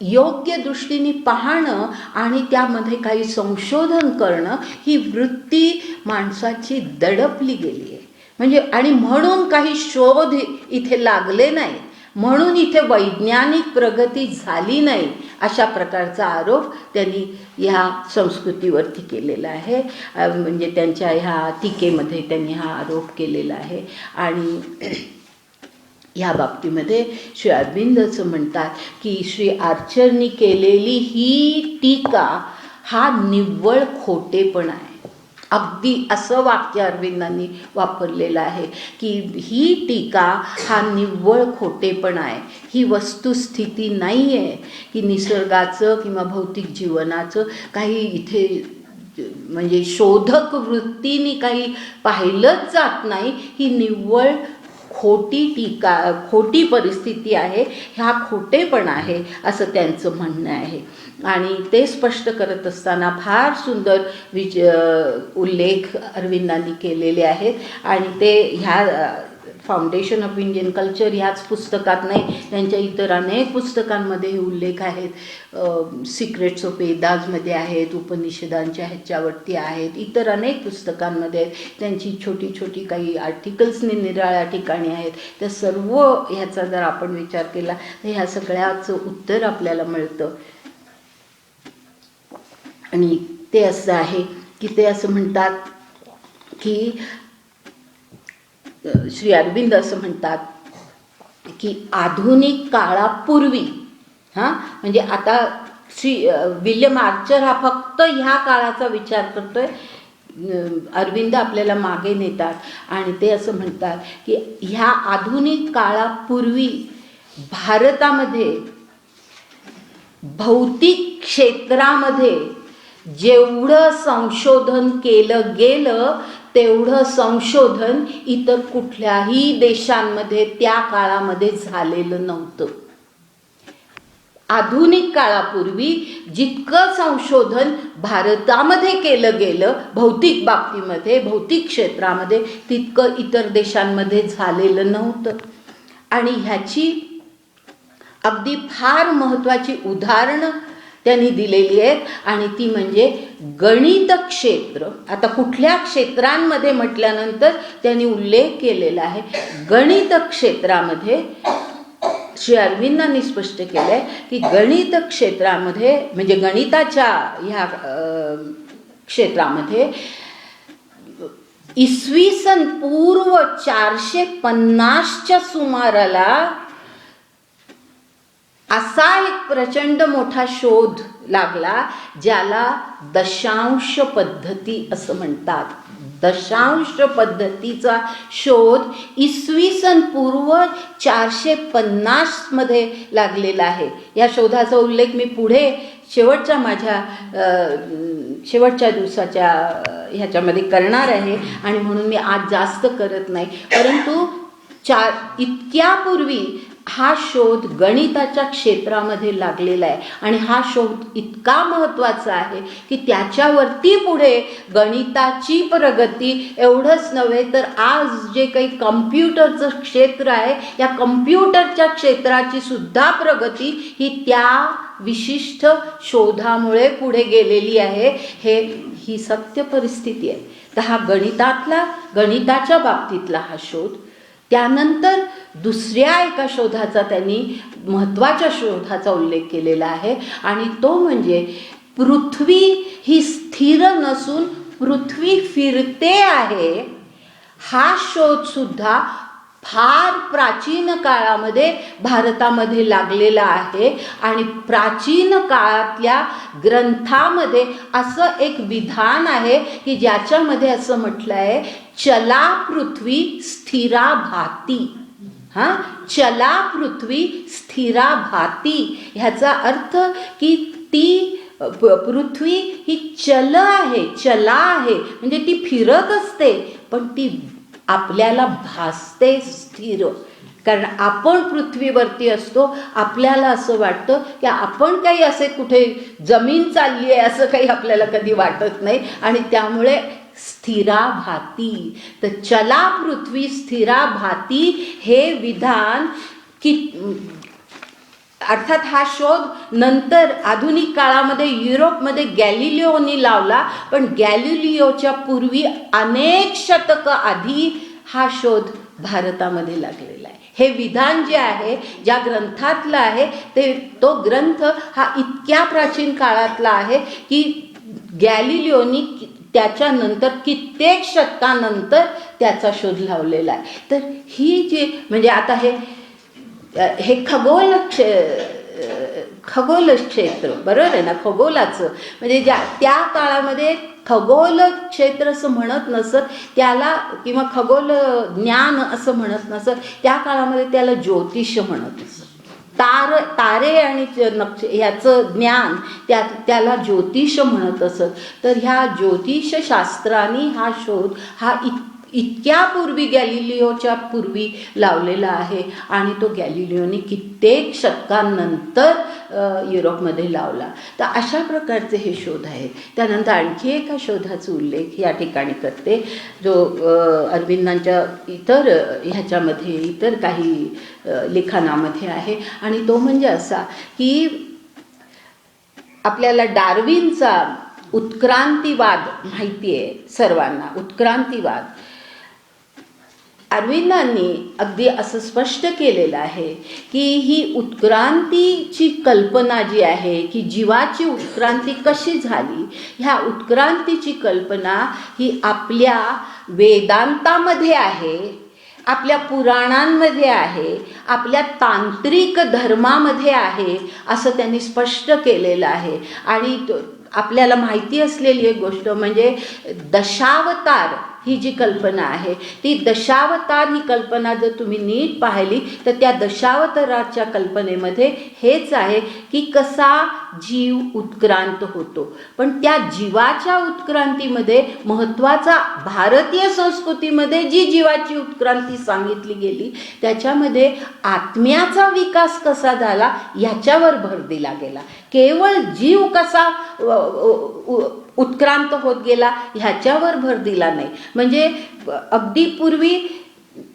योग्य दृष्टीने पाहणं आणि त्यामध्ये काही संशोधन करणं ही वृत्ती माणसाची दडपली गेली आहे. म्हणजे आणि म्हणून काही शोध इथे लागले नाहीत, म्हणून इथे वैज्ञानिक प्रगती झाली नाही, अशा प्रकारचा आरोप त्यांनी ह्या संस्कृतीवरती केलेला आहे. म्हणजे त्यांच्या ह्या टीकेमध्ये त्यांनी हा आरोप केलेला आहे. आणि ह्या बाबतीमध्ये श्री अरविंद असं म्हणतात की श्री आर्चरनी केलेली ही टीका हा निव्वळ खोटेपणा आहे. अगदी असं वाक्य अरविंदांनी वापरलेलं आहे की ही टीका हा निव्वळ खोटेपणा आहे. ही वस्तुस्थिती नाही आहे की निसर्गाचं किंवा भौतिक जीवनाचं काही इथे म्हणजे शोधक वृत्तीने काही पाहिलंच जात नाही. ही निव्वळ खोटी परिस्थिती आहे, हा खोटेपणा आहे असं त्यांचं म्हणणं आहे. आणि ते स्पष्ट करत असताना फार सुंदर उल्लेख अरविंदांनी केलेले आहेत. आणि ते ह्या फाउंडेशन ऑफ इंडियन कल्चर ह्याच पुस्तकात नाही, त्यांच्या इतर अनेक पुस्तकांमध्ये हे उल्लेख आहेत. सिक्रेट्स ऑफ वेदाजमध्ये आहेत, उपनिषदांच्या ह्याच्यावरती आहेत, इतर अनेक पुस्तकांमध्ये आहेत. त्यांची छोटी छोटी काही आर्टिकल्स निराळ्या ठिकाणी आहेत. त्या सर्व ह्याचा जर आपण विचार केला तर ह्या सगळ्याचं उत्तर आपल्याला मिळतं. आणि ते असं आहे की ते असं म्हणतात की श्री अरविंद असं म्हणतात की आधुनिक काळापूर्वी म्हणजे आता श्री विल्यम आर्चर हा फक्त ह्या काळाचा विचार करतोय, अरविंद आपल्याला मागे नेतात. आणि ते असं म्हणतात की ह्या आधुनिक काळापूर्वी भारतामध्ये भौतिक क्षेत्रामध्ये जेवढं संशोधन केलं गेलं तेवढं संशोधन इतर कुठल्याही देशांमध्ये त्या काळामध्ये झालेलं नव्हतं. आधुनिक काळापूर्वी जितकं संशोधन भारतामध्ये केलं गेलं भौतिक बाबतीमध्ये, भौतिक क्षेत्रामध्ये, तितकं इतर देशांमध्ये झालेलं नव्हतं. आणि ह्याची अगदी फार महत्त्वाची उदाहरणं त्यांनी दिलेली आहेत. आणि ती म्हणजे गणित क्षेत्र. आता कुठल्या क्षेत्रांमध्ये म्हटल्यानंतर त्यांनी उल्लेख केलेला आहे. गणित क्षेत्रामध्ये श्री अरविंदांनी स्पष्ट केलं आहे की गणित क्षेत्रामध्ये म्हणजे गणिताच्या ह्या क्षेत्रामध्ये इसवी सन पूर्व 450च्या सुमाराला असा एक प्रचंड मोठा शोध लागला ज्याला दशांश पद्धती असं म्हणतात. दशांश पद्धतीचा शोध इसवी सन पूर्व 450 मध्ये लागलेला आहे. या शोधाचा उल्लेख मी पुढे शेवटच्या माझ्या शेवटच्या दिवसाच्या ह्याच्यामध्ये करणार आहे आणि म्हणून मी आज जास्त करत नाही. परंतु इतक्यापूर्वी हा शोध गणिताच्या क्षेत्रामध्ये लागलेला आहे आणि हा शोध इतका महत्त्वाचा आहे की त्याच्यावरती पुढे गणिताची प्रगती एवढंच नव्हे तर आज जे काही कम्प्युटरचं क्षेत्र आहे या कम्प्युटरच्या क्षेत्राची सुद्धा प्रगती ही त्या विशिष्ट शोधामुळे पुढे गेलेली आहे. ही सत्य परिस्थिती आहे. तर हा गणिताच्या बाबतीतला हा शोध. त्यानंतर दुसऱ्या एका शोधाचा त्यांनी महत्त्वाच्या शोधाचा उल्लेख केलेला आहे आणि तो म्हणजे पृथ्वी ही स्थिर नसून पृथ्वी फिरते आहे. हा शोध सुद्धा फार प्राचीन काळामध्ये भारतामध्ये लागलेला आहे आणि प्राचीन काळातल्या ग्रंथामध्ये असं एक विधान आहे की ज्याच्यामध्ये असं म्हटलं आहे, चला पृथ्वी स्थिरा भाती. चला पृथ्वी स्थिरा भाती ह्याचा अर्थ की ती पृथ्वी ही चला आहे म्हणजे ती फिरत असते पण ती आपल्याला भासते स्थिर. कारण आपण पृथ्वीवरती असतो, आपल्याला असं वाटतं की आपण काही असे कुठे जमीन चालली आहे असं काही आपल्याला कधी वाटत नाही आणि त्यामुळे स्थिरा भाती. तर चला पृथ्वी स्थिरा भाती हे विधान की अर्थात हा शोध नंतर आधुनिक काळामध्ये युरोपमध्ये गॅलिलिओनी लावला, पण गॅलिलिओच्या पूर्वी अनेक शतकं आधी हा शोध भारतामध्ये लागलेला आहे. हे विधान जे आहे ज्या ग्रंथातलं आहे तो ग्रंथ हा इतक्या प्राचीन काळातला आहे की गॅलिलिओनी त्याच्यानंतर कित्येक शतकानंतर त्याचा शोध लावलेला आहे. तर ही जी म्हणजे आता हे खगोल क्षेत्र बरोबर आहे ना, खगोलाचं म्हणजे त्या काळामध्ये खगोल क्षेत्र असं म्हणत नसत त्याला किंवा खगोल ज्ञान असं म्हणत नसत, त्या काळामध्ये त्याला ज्योतिष म्हणत असत. तारे आणि ह्याचं ज्ञान त्याला ज्योतिष म्हणत असत. तर ह्या ज्योतिषशास्त्राने हा शोध हा इतक्यापूर्वी गॅलिलिओच्या पूर्वी लावलेला आहे आणि तो गॅलिलिओने कित्येक शतकांनंतर युरोपमध्ये लावला. तर अशा प्रकारचे हे शोध आहेत. त्यानंतर आणखी एका शोधाचा उल्लेख या ठिकाणी करते जो अरविंदांच्या इतर काही लिखाणामध्ये आहे आणि तो म्हणजे असा की आपल्याला डार्विनचा उत्क्रांतीवाद माहिती आहे सर्वांना. उत्क्रांतीवाद अरविंदांनी अगदी असं स्पष्ट केलेलं आहे की ही उत्क्रांतीची कल्पना जी आहे की जीवाची उत्क्रांती कशी झाली, ह्या उत्क्रांतीची कल्पना ही आपल्या वेदांतामध्ये आहे, आपल्या पुराणांमध्ये आहे, आपल्या तांत्रिक धर्मामध्ये आहे असं त्यांनी स्पष्ट केलेलं आहे. आणि आपल्याला माहिती असलेली एक गोष्ट म्हणजे दशावतार ही जी कल्पना आहे ती दशावतार ही कल्पना जर तुम्ही नीट पाहिली तर त्या दशावताराच्या कल्पनेमध्ये हेच आहे की कसा जीव उत्क्रांत होतो. पण त्या जीवाच्या उत्क्रांतीमध्ये महत्त्वाचा भारतीय संस्कृतीमध्ये जी जीवाची उत्क्रांती सांगितली गेली त्याच्यामध्ये आत्म्याचा विकास कसा झाला ह्याच्यावर भर दिला गेला. केवळ जीव कसा उत्क्रांत होत गेला ह्याच्यावर भर दिला नाही. म्हणजे अगदी पूर्वी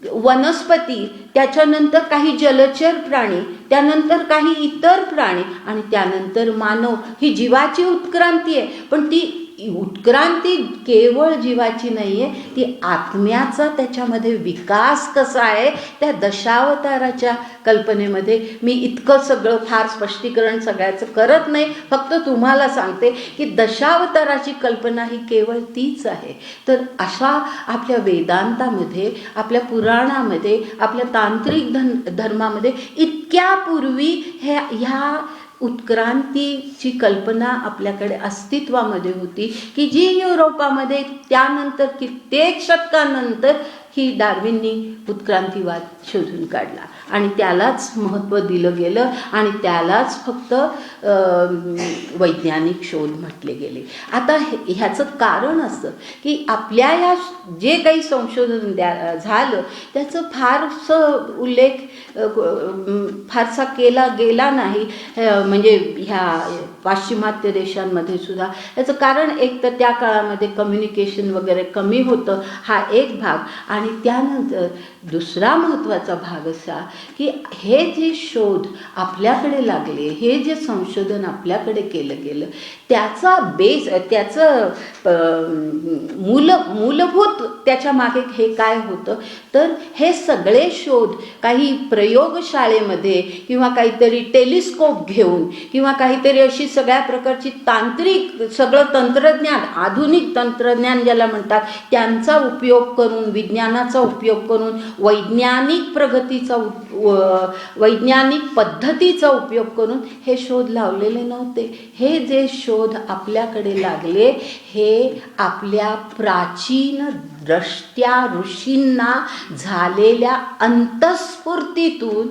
वनस्पती, त्याच्यानंतर काही जलचर प्राणी, त्यानंतर काही इतर प्राणी आणि त्यानंतर मानव, ही जीवाची उत्क्रांती आहे. पण ती उत्क्रांती केवळ जीवाची नाही आहे, ती आत्म्याचा त्याच्यामध्ये विकास कसा आहे त्या दशावताराच्या कल्पनेमध्ये. मी इतकं सगळं फार स्पष्टीकरण सगळ्याचं करत नाही, फक्त तुम्हाला सांगते की दशावताराची कल्पना ही केवळ तीच आहे. तर अशा आपल्या वेदांतामध्ये, आपल्या पुराणामध्ये, आपल्या तांत्रिक धर्मामध्ये इतक्यापूर्वी ह्या उत्क्रांतीची कल्पना आपल्याकडे अस्तित्वामध्ये होती, की जी युरोपामध्ये त्यानंतर कित्येक शतकानंतर ही डार्विननी उत्क्रांतीवाद शोधून काढला आणि त्यालाच महत्त्व दिलं गेलं आणि त्यालाच फक्त वैज्ञानिक शोध म्हटले गेले. आता ह्याचं कारण असं की आपल्या या जे काही संशोधन झालं त्याचं फारसं उल्लेख फारसा केला गेला नाही, म्हणजे ह्या पाश्चिमात्य देशांमध्ये सुद्धा. याचं कारण एक तर त्या काळामध्ये कम्युनिकेशन वगैरे कमी होतं, हा एक भाग. आणि त्यानंतर दुसरा महत्त्वाचा भाग असा की हे जे शोध आपल्याकडे लागले, हे जे संशोधन आपल्याकडे केलं गेलं, त्याचा बेस, त्याचं मूलभूत त्याच्या मागे हे काय होतं तर हे सगळे शोध काही प्रयोगशाळेमध्ये किंवा काहीतरी टेलिस्कोप घेऊन किंवा काहीतरी अशी सगळ्या प्रकारची तांत्रिक सगळं तंत्रज्ञान, आधुनिक तंत्रज्ञान ज्याला म्हणतात, त्यांचा उपयोग करून, विज्ञानाचा उपयोग करून, वैज्ञानिक प्रगतीचा वैज्ञानिक पद्धतीचा उपयोग करून हे शोध लावलेले नव्हते. हे जे शोध आपल्याकडे लागले हे आपल्या प्राचीन द्रष्ट्या ऋषींना झालेल्या अंतःस्फूर्तीतून,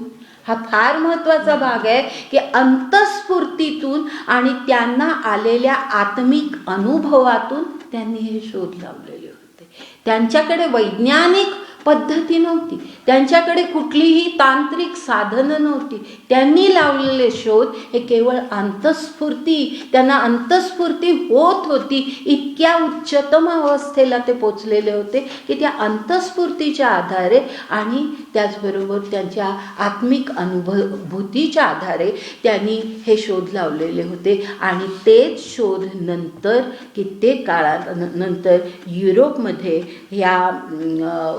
हा फार महत्त्वाचा भाग आहे की अंतःस्फूर्तीतून आणि त्यांना आलेल्या आत्मिक अनुभवातून त्यांनी हे शोध लावलेले होते. त्यांच्याकडे वैज्ञानिक पद्धती नव्हती, त्यांच्याकडे कुठलीही तांत्रिक साधनं नव्हती. त्यांनी लावलेले शोध हे केवळ अंतःस्फूर्ती, त्यांना अंतःस्फूर्ती होत होती, इतक्या उच्चतम अवस्थेला ते पोचलेले होते की त्या अंतःस्फूर्तीच्या आधारे आणि त्याचबरोबर त्यांच्या आत्मिक अनुभूतीच्या आधारे त्यांनी हे शोध लावलेले होते. आणि तेच शोध नंतर कित्येक काळानंतर युरोपमध्ये ह्या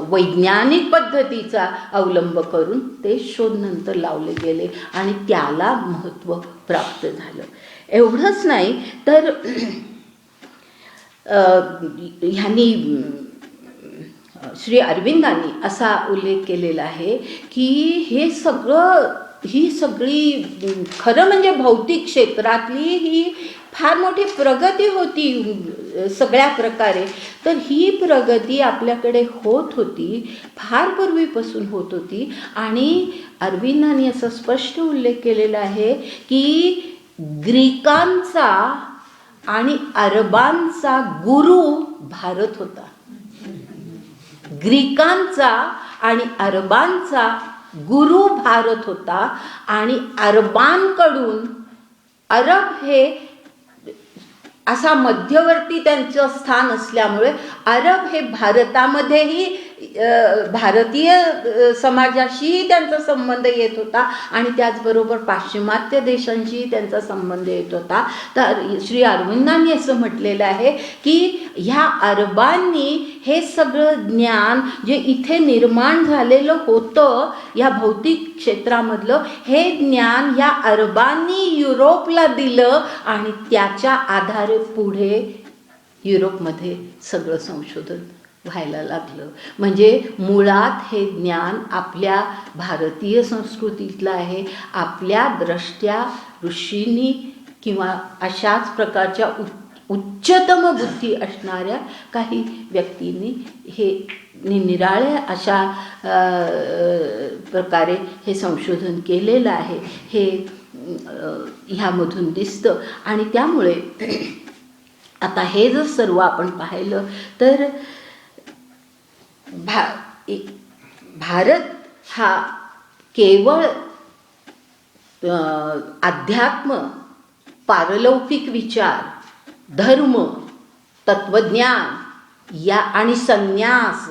वैज्ञानिक पद्धतीचा अवलंब करून ते शोध नंतर लावले गेले आणि त्याला महत्त्व प्राप्त झालं. एवढंच नाही तर ह्यांनी श्री अरविंदांनी असा उल्लेख केलेला आहे की हे सगळं, ही सगळी खरं म्हणजे भौतिक क्षेत्रातली ही फार मोठी प्रगती होती सगळ्या प्रकारे. तर ही प्रगती आपल्याकडे होत होती, फार पूर्वीपासून होत होती. आणि अरविंदांनी असा स्पष्ट उल्लेख केलेला आहे की ग्रीकांचा आणि अरबांचा गुरु भारत होता. ग्रीकांचा आणि अरबांचा गुरु भारत होता आणि अरबांकडून, अरब हे असा मध्यवर्ती त्यांचं स्थान असल्यामुळे अरब हे भारतामध्येही भारतीय समाजाशी त्यांचा संबंध येत होता आणि त्याचबरोबर पाश्चिमात्य देशांशी त्यांचा संबंध येत होता. तर श्री अरविंदांनी असं म्हटलेलं आहे की ह्या अरबांनी हे सगळं ज्ञान जे इथे निर्माण झालेलं होतं या भौतिक क्षेत्रामधलं, हे ज्ञान ह्या अरबांनी युरोपला दिलं आणि त्याच्या आधारे पुढे युरोपमध्ये सगळं संशोधन व्हायला लागलं. म्हणजे मुळात हे ज्ञान आपल्या भारतीय संस्कृतीतलं आहे. आपल्या द्रष्ट्या ऋषींनी किंवा अशाच प्रकारच्या उच्चतम बुद्धी असणाऱ्या काही व्यक्तींनी हे निराळ्या अशा प्रकारे हे संशोधन केलेलं आहे, हे ह्यामधून दिसतं. आणि त्यामुळे आता हे जर सर्व आपण पाहिलं तर भारत हा केवळ अध्यात्म, पारलौकिक विचार, धर्म, तत्वज्ञान या आणि संन्यास,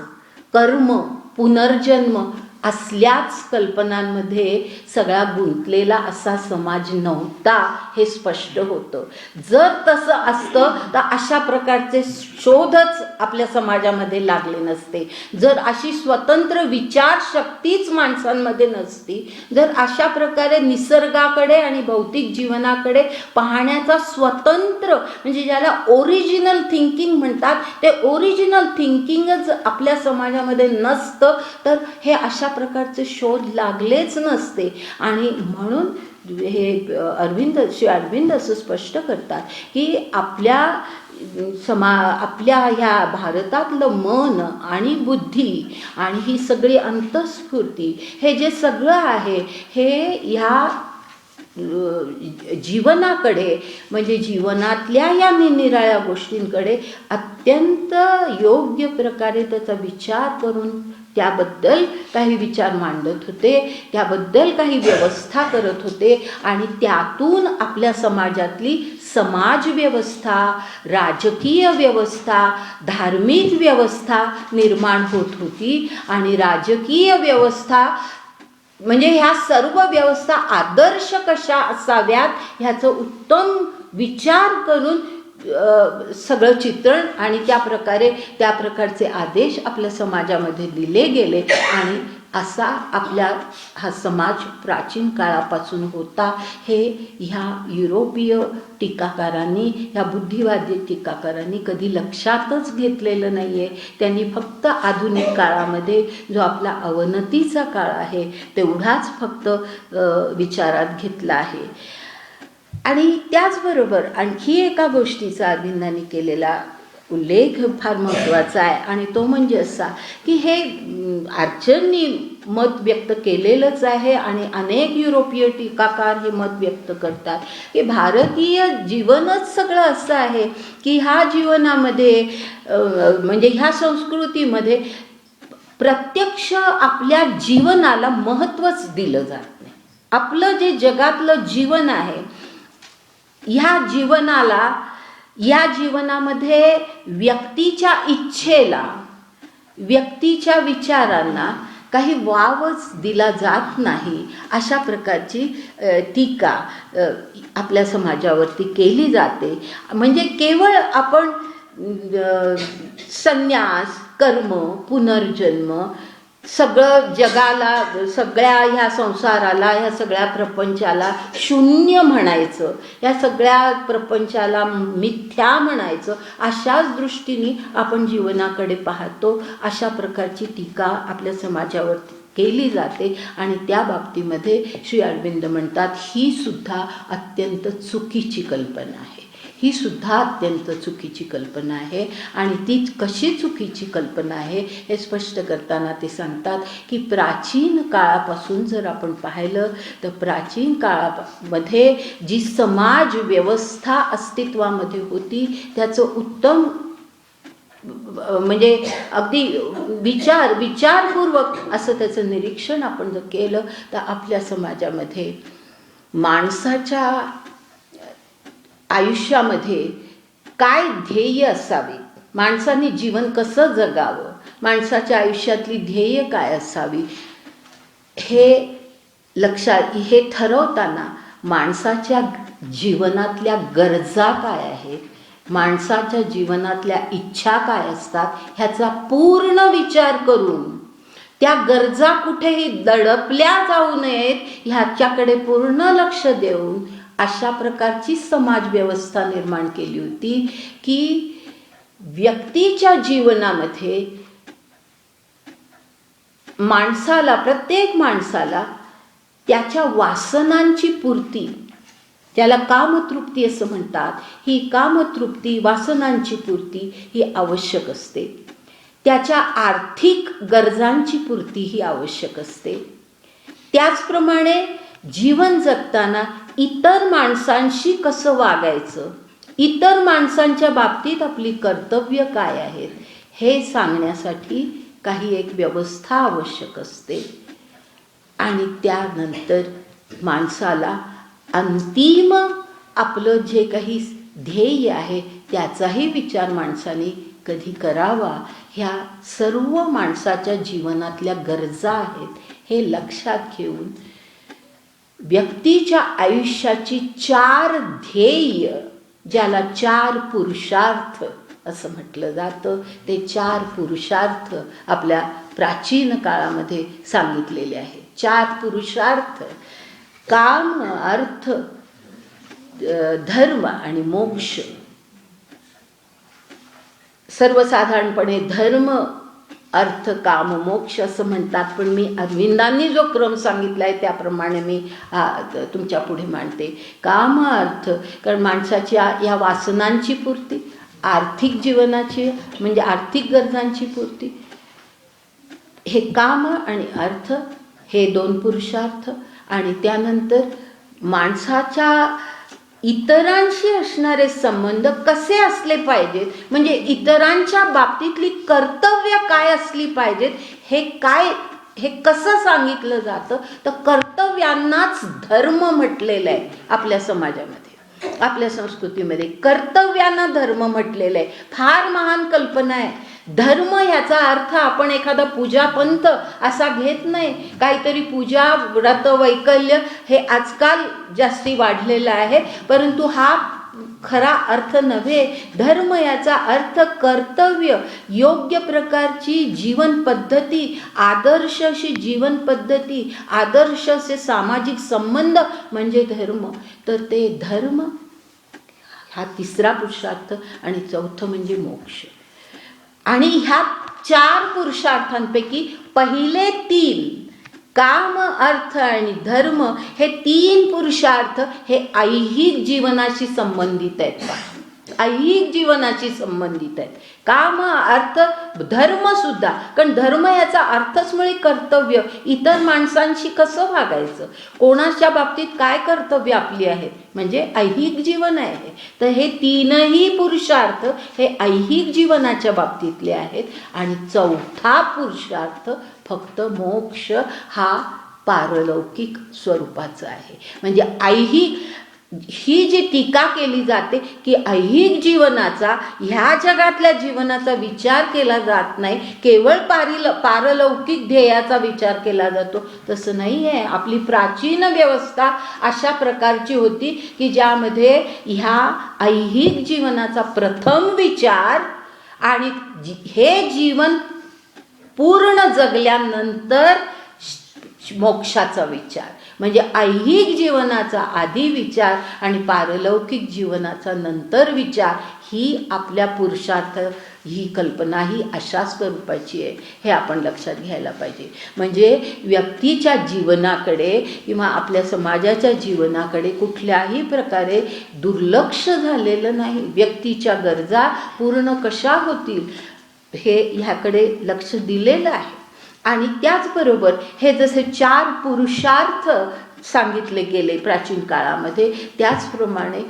कर्म, पुनर्जन्म असल्याच कल्पनांमध्ये सगळा गुंतलेला असा समाज नव्हता, हे स्पष्ट होतं. जर तसं असतं तर अशा प्रकारचे शोधच आपल्या समाजामध्ये लागले नसते. जर अशी स्वतंत्र विचारशक्तीच माणसांमध्ये नसती, जर अशा प्रकारे निसर्गाकडे आणि भौतिक जीवनाकडे पाहण्याचा स्वतंत्र, म्हणजे ज्याला ओरिजिनल थिंकिंग म्हणतात, ते ओरिजिनल थिंकिंगच आपल्या समाजामध्ये नसतं, तर हे अशा प्रकारचे शोध लागलेच नसते. आणि म्हणून हे श्री अरविंद असं स्पष्ट करतात की आपल्या ह्या भारतातलं मन आणि बुद्धी आणि ही सगळी अंतःस्फूर्ती हे जे सगळं आहे हे ह्या जीवनाकडे म्हणजे जीवनातल्या या निराळ्या गोष्टींकडे अत्यंत योग्य प्रकारे त्याचा विचार करून त्याबद्दल काही विचार मांडत होते, त्याबद्दल काही व्यवस्था करत होते आणि त्यातून आपल्या समाजातली समाज व्यवस्था, राजकीय व्यवस्था, धार्मिक व्यवस्था निर्माण होत होती आणि राजकीय व्यवस्था म्हणजे ह्या सर्व व्यवस्था आदर्श कशा असाव्यात ह्याचं उत्तम विचार करून सगळं चित्रण आणि त्या प्रकारचे आदेश आपल्या समाजामध्ये दिले गेले आणि असा आपला हा समाज प्राचीन काळापासून होता हे ह्या युरोपीय टीकाकारांनी, ह्या बुद्धिवादी टीकाकारांनी कधी लक्षातच घेतलेलं नाही आहे. त्यांनी फक्त आधुनिक काळामध्ये जो आपला अवनतीचा काळ आहे तेवढाच फक्त विचारात घेतला आहे. आणि त्याचबरोबर आणखी एका गोष्टीचा अरविंदांनी केलेला उल्लेख फार महत्त्वाचा आहे आणि तो म्हणजे असा की हे आर्चरनी मत व्यक्त केलेलंच आहे आणि अनेक युरोपीय टीकाकार हे मत व्यक्त करतात की भारतीय जीवनच सगळं असं आहे की ह्या जीवनामध्ये म्हणजे ह्या संस्कृतीमध्ये प्रत्यक्ष आपल्या जीवनाला महत्त्वच दिलं जात नाही. आपलं जे जगातलं जीवन आहे या जीवनामध्ये व्यक्तीच्या इच्छेला, व्यक्तीच्या विचारांना काही वावच दिला जात नाही अशा प्रकारची टीका आपल्या समाजावरती केली जाते. म्हणजे केवळ आपण संन्यास, कर्म, पुनर्जन्म सगळं जगाला, सगळ्या ह्या संसाराला, ह्या सगळ्या प्रपंचाला शून्य म्हणायचं, या सगळ्या प्रपंचाला मिथ्या म्हणायचं अशाच दृष्टीने आपण जीवनाकडे पाहतो. अशा प्रकारची टीका आपल्या समाजावर केली जाते आणि त्या बाबतीमध्ये श्री अरविंद म्हणतात ही सुद्धा अत्यंत चुकीची कल्पना आहे. ही सुद्धा अत्यंत चुकीची कल्पना आहे आणि ती कशी चुकीची कल्पना आहे हे स्पष्ट करताना ते सांगतात की प्राचीन काळापासून जर आपण पाहिलं तर प्राचीन काळामध्ये जी समाज व्यवस्था अस्तित्वामध्ये होती त्याचं उत्तम म्हणजे अगदी विचारपूर्वक असं त्याचं निरीक्षण आपण जर केलं तर आपल्या समाजामध्ये माणसाच्या आयुष्यामध्ये काय ध्येय असावे, माणसाने जीवन कसं जगावं, माणसाच्या आयुष्यातली ध्येय काय असावी हे ठरवताना माणसाच्या जीवनातल्या गरजा काय आहेत, माणसाच्या जीवनातल्या इच्छा काय असतात ह्याचा पूर्ण विचार करून त्या गरजा कुठेही दडपल्या जाऊ नयेत ह्याच्याकडे पूर्ण लक्ष देऊन अशा प्रकारची समाज व्यवस्था निर्माण केली होती की व्यक्तीच्या जीवनामध्ये प्रत्येक माणसाला त्याच्या वासनांची पूर्ती, त्याला कामतृप्ती असं म्हणतात, ही कामतृप्ती, वासनांची पूर्ती ही आवश्यक असते. त्याच्या आर्थिक गरजांची पूर्ती ही आवश्यक असते. त्याचप्रमाणे जीवन जगताना इतर माणसांशी कसं वागायचं, इतर माणसांच्या बाबतीत आपली कर्तव्य काय आहेत हे सांगण्यासाठी काही एक व्यवस्था आवश्यक असते. आणि त्यानंतर माणसाला अंतिम आपलं जे काही ध्येय आहे त्याचाही विचार माणसाने कधी करावा. ह्या सर्व माणसाच्या जीवनातल्या गरजा आहेत हे लक्षात घेऊन व्यक्तीच्या आयुष्याची 4 ध्येय, ज्याला 4 पुरुषार्थ असं म्हटलं जातं, ते 4 पुरुषार्थ आपल्या प्राचीन काळामध्ये सांगितलेले आहेत. 4 पुरुषार्थ काम, अर्थ, धर्म आणि मोक्ष. सर्वसाधारणपणे धर्म अर्थ काम मोक्ष असं म्हणतात, पण मी अरविंदांनी जो क्रम सांगितला आहे त्याप्रमाणे मी तुमच्या पुढे मांडते. काम अर्थ, कारण माणसाच्या या वासनांची पूर्ती, आर्थिक जीवनाची म्हणजे आर्थिक गरजांची पूर्ती, हे काम आणि अर्थ हे दोन पुरुषार्थ. आणि त्यानंतर माणसाच्या इतरांशी असणारे संबंध कसे असले पाहिजेत, म्हणजे इतरांच्या बाबतीतली कर्तव्य काय असली पाहिजेत, हे कसं सांगितलं जातं, तर कर्तव्यांनाच धर्म म्हटलेलं आहे. आपल्या समाजामध्ये, आपल्या संस्कृतीमध्ये कर्तव्यांना धर्म म्हटलेलं आहे. फार महान कल्पना आहे. धर्म याचा अर्थ आपण एखादा पूजापंथ असा घेत नाही. काहीतरी पूजा व्रत वैकल्य हे आजकाल जास्ती वाढलेलं आहे, परंतु हा खरा अर्थ नव्हे. धर्म याचा अर्थ कर्तव्य, योग्य प्रकारची जीवन पद्धती, आदर्श अशी जीवन पद्धती, आदर्श असे सामाजिक संबंध म्हणजे धर्म. तर ते धर्म हा तिसरा पुरुषार्थ. आणि चौथं म्हणजे मोक्ष. आणि ह्या 4 पुरुषार्थांपैकी पहिले 3 काम अर्थ आणि धर्म हे 3 पुरुषार्थ हे ऐहिक जीवनाशी संबंधित आहेत. ऐहिक जीवनाशी संबंधित आहेत. काम अर्थ धर्म सुद्धा, कारण धर्म याचा अर्थच मुळे कर्तव्य. इतर माणसांशी कसं वागायचं, कोणाच्या बाबतीत काय कर्तव्य आपली आहेत, म्हणजे ऐहिक जीवन आहे. तर हे 3ही पुरुषार्थ हे ऐहिक जीवनाच्या बाबतीतले आहेत. आणि चौथा पुरुषार्थ फक्त मोक्ष हा पारलौकिक स्वरूपाचा आहे. म्हणजे ऐहिक, ही जी टीका केली जाते की ऐहिक जीवनाचा, ह्या जगातल्या जीवनाचा विचार केला जात नाही, केवळ पारलौकिक ध्येयाचा विचार केला जातो, तसं नाही आहे. आपली प्राचीन व्यवस्था अशा प्रकारची होती की ज्यामध्ये ह्या ऐहिक जीवनाचा प्रथम विचार आणि हे जीवन पूर्ण जगल्यानंतर मोक्षाचा विचार, म्हणजे ऐहिक जीवनाचा आधी विचार आणि पारलौकिक जीवनाचा नंतर विचार, ही आपल्या पुरुषार्थ, ही कल्पना ही अशा स्वरूपाची आहे. हे आपण लक्षात घ्यायला पाहिजे. म्हणजे व्यक्तीच्या जीवनाकडे किंवा आपल्या समाजाच्या जीवनाकडे कुठल्याही प्रकारे दुर्लक्ष झालेलं नाही. व्यक्तीच्या गरजा पूर्ण कशा होतील हे ह्याकडे लक्ष दिलेलं आहे. आणि त्याचबरोबर हे जसे 4 पुरुषार्थ सांगितले गेले प्राचीन काळामध्ये, त्याचप्रमाणे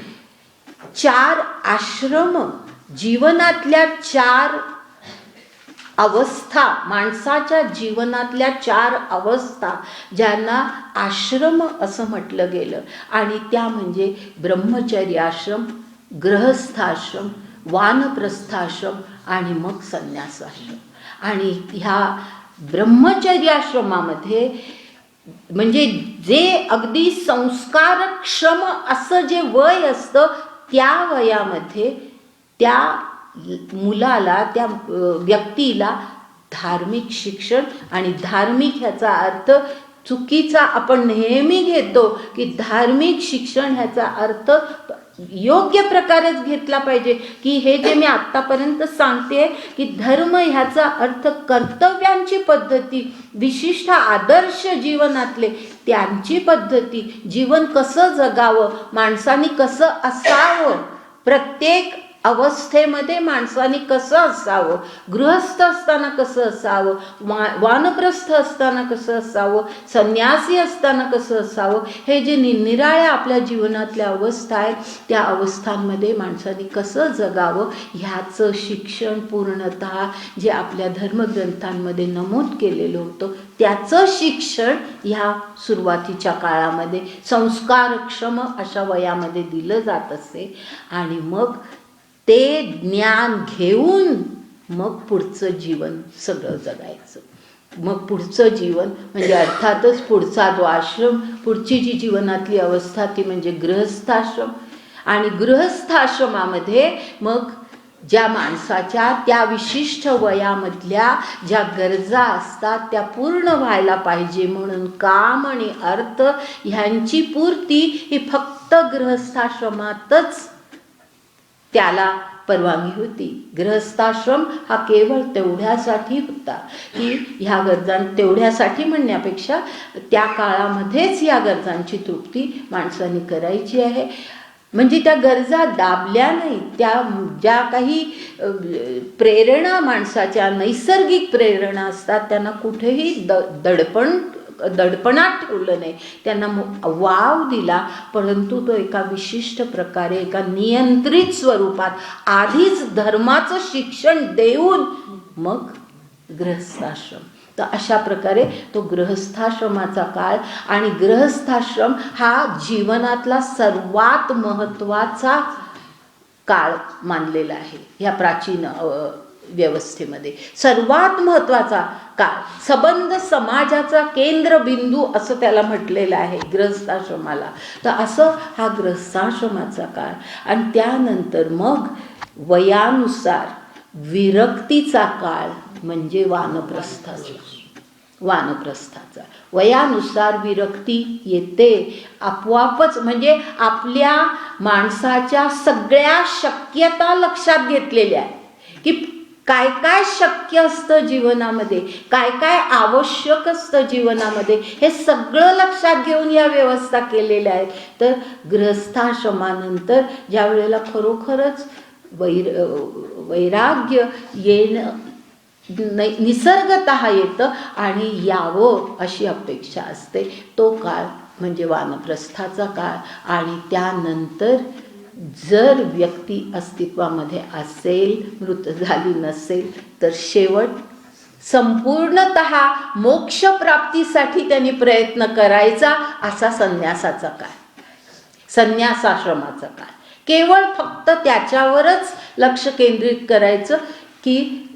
4 आश्रम, जीवनातल्या 4 अवस्था, माणसाच्या जीवनातल्या 4 अवस्था ज्यांना आश्रम असं म्हटलं गेलं. आणि त्या म्हणजे ब्रह्मचर्याश्रम, गृहस्थाश्रम, वानप्रस्थाश्रम आणि मग संन्यासाश्रम. आणि ह्या ब्रह्मचर्याश्रमामध्ये म्हणजे जे अगदी संस्कारक्षम असं जे वय असतं, त्या वयामध्ये त्या मुलाला, त्या व्यक्तीला धार्मिक शिक्षण, आणि धार्मिक ह्याचा अर्थ चुकीचा आपण नेहमी घेतो की धार्मिक शिक्षण ह्याचा अर्थ योग्य प्रकारेच घेतला पाहिजे, की हे जे मी आत्तापर्यंत सांगते की धर्म ह्याचा अर्थ कर्तव्यांची पद्धती, विशिष्ट आदर्श जीवनातले त्यांची पद्धती, जीवन कसं जगावं, माणसाने कसं असावं, प्रत्येक अवस्थेमध्ये माणसाने कसं असावं, गृहस्थ असताना कसं असावं, वानप्रस्थ असताना कसं असावं, संन्यासी असताना कसं असावं, हे जे निरनिराळ्या आपल्या जीवनातल्या अवस्था आहेत त्या अवस्थांमध्ये माणसाने कसं जगावं ह्याचं शिक्षण पूर्णतः जे आपल्या धर्मग्रंथांमध्ये नमूद केलेलं होतं त्याचं शिक्षण ह्या सुरुवातीच्या काळामध्ये संस्कारक्षम अशा वयामध्ये दिलं जात असे. आणि मग ते ज्ञान घेऊन मग पुढचं जीवन सगळं जगायचं. मग पुढचं जीवन म्हणजे अर्थातच पुढचा जो आश्रम, पुढची जी जीवनातली अवस्था ती म्हणजे गृहस्थाश्रम. आणि गृहस्थाश्रमामध्ये मग ज्या माणसाच्या त्या विशिष्ट वयामधल्या ज्या गरजा असतात त्या पूर्ण व्हायला पाहिजे म्हणून काम आणि अर्थ ह्यांची पूर्ती ही फक्त गृहस्थाश्रमातच त्याला परवानगी होती. गृहस्थाश्रम हा केवळ तेवढ्यासाठी होता की ह्या तेवढ्यासाठी म्हणण्यापेक्षा त्या काळामध्येच या गरजांची तृप्ती माणसाने करायची आहे. म्हणजे त्या गरजा दाबल्या नाही, त्या ज्या काही प्रेरणा माणसाच्या नैसर्गिक प्रेरणा असतात त्यांना कुठेही दडपणात ठेवलं नाही, त्यांना वाव दिला. परंतु तो एका विशिष्ट प्रकारे एका नियंत्रित स्वरूपात आधीच धर्माचं शिक्षण देऊन मग गृहस्थाश्रम. तर अशा प्रकारे तो गृहस्थाश्रमाचा काळ, आणि गृहस्थाश्रम हा जीवनातला सर्वात महत्त्वाचा काळ मानलेला आहे. ह्या प्राचीन व्यवस्थेमध्ये सर्वात महत्त्वाचा काळ, सबंध समाजाचा केंद्रबिंदू असं त्याला म्हटलेलं आहे गृहस्थाश्रमाला. तर असं हा गृहस्थाश्रमाचा काळ. आणि त्यानंतर मग वयानुसार विरक्तीचा काळ म्हणजे वानप्रस्थाचा. वयानुसार विरक्ती येते आपोआपच. म्हणजे आपल्या माणसाच्या सगळ्या शक्यता लक्षात घेतलेल्या आहे की काय काय शक्य असतं जीवनामध्ये, काय काय आवश्यक असतं जीवनामध्ये, हे सगळं लक्षात घेऊन या व्यवस्था केलेल्या आहेत. तर गृहस्थाश्रमानंतर ज्या वेळेला खरोखरच वैराग्य येणं निसर्गतः येतं आणि यावं अशी अपेक्षा असते, तो काळ म्हणजे वानप्रस्थाचा काळ. आणि त्यानंतर जर व्यक्ती अस्तित्वामध्ये असेल, मृत झाली नसेल, तर शेवट संपूर्णतः मोक्षप्राप्तीसाठी त्यांनी प्रयत्न करायचा असा संन्यासाचा काळ, संन्यासाश्रमाचा काळ. केवळ फक्त त्याच्यावरच लक्ष केंद्रित करायचं की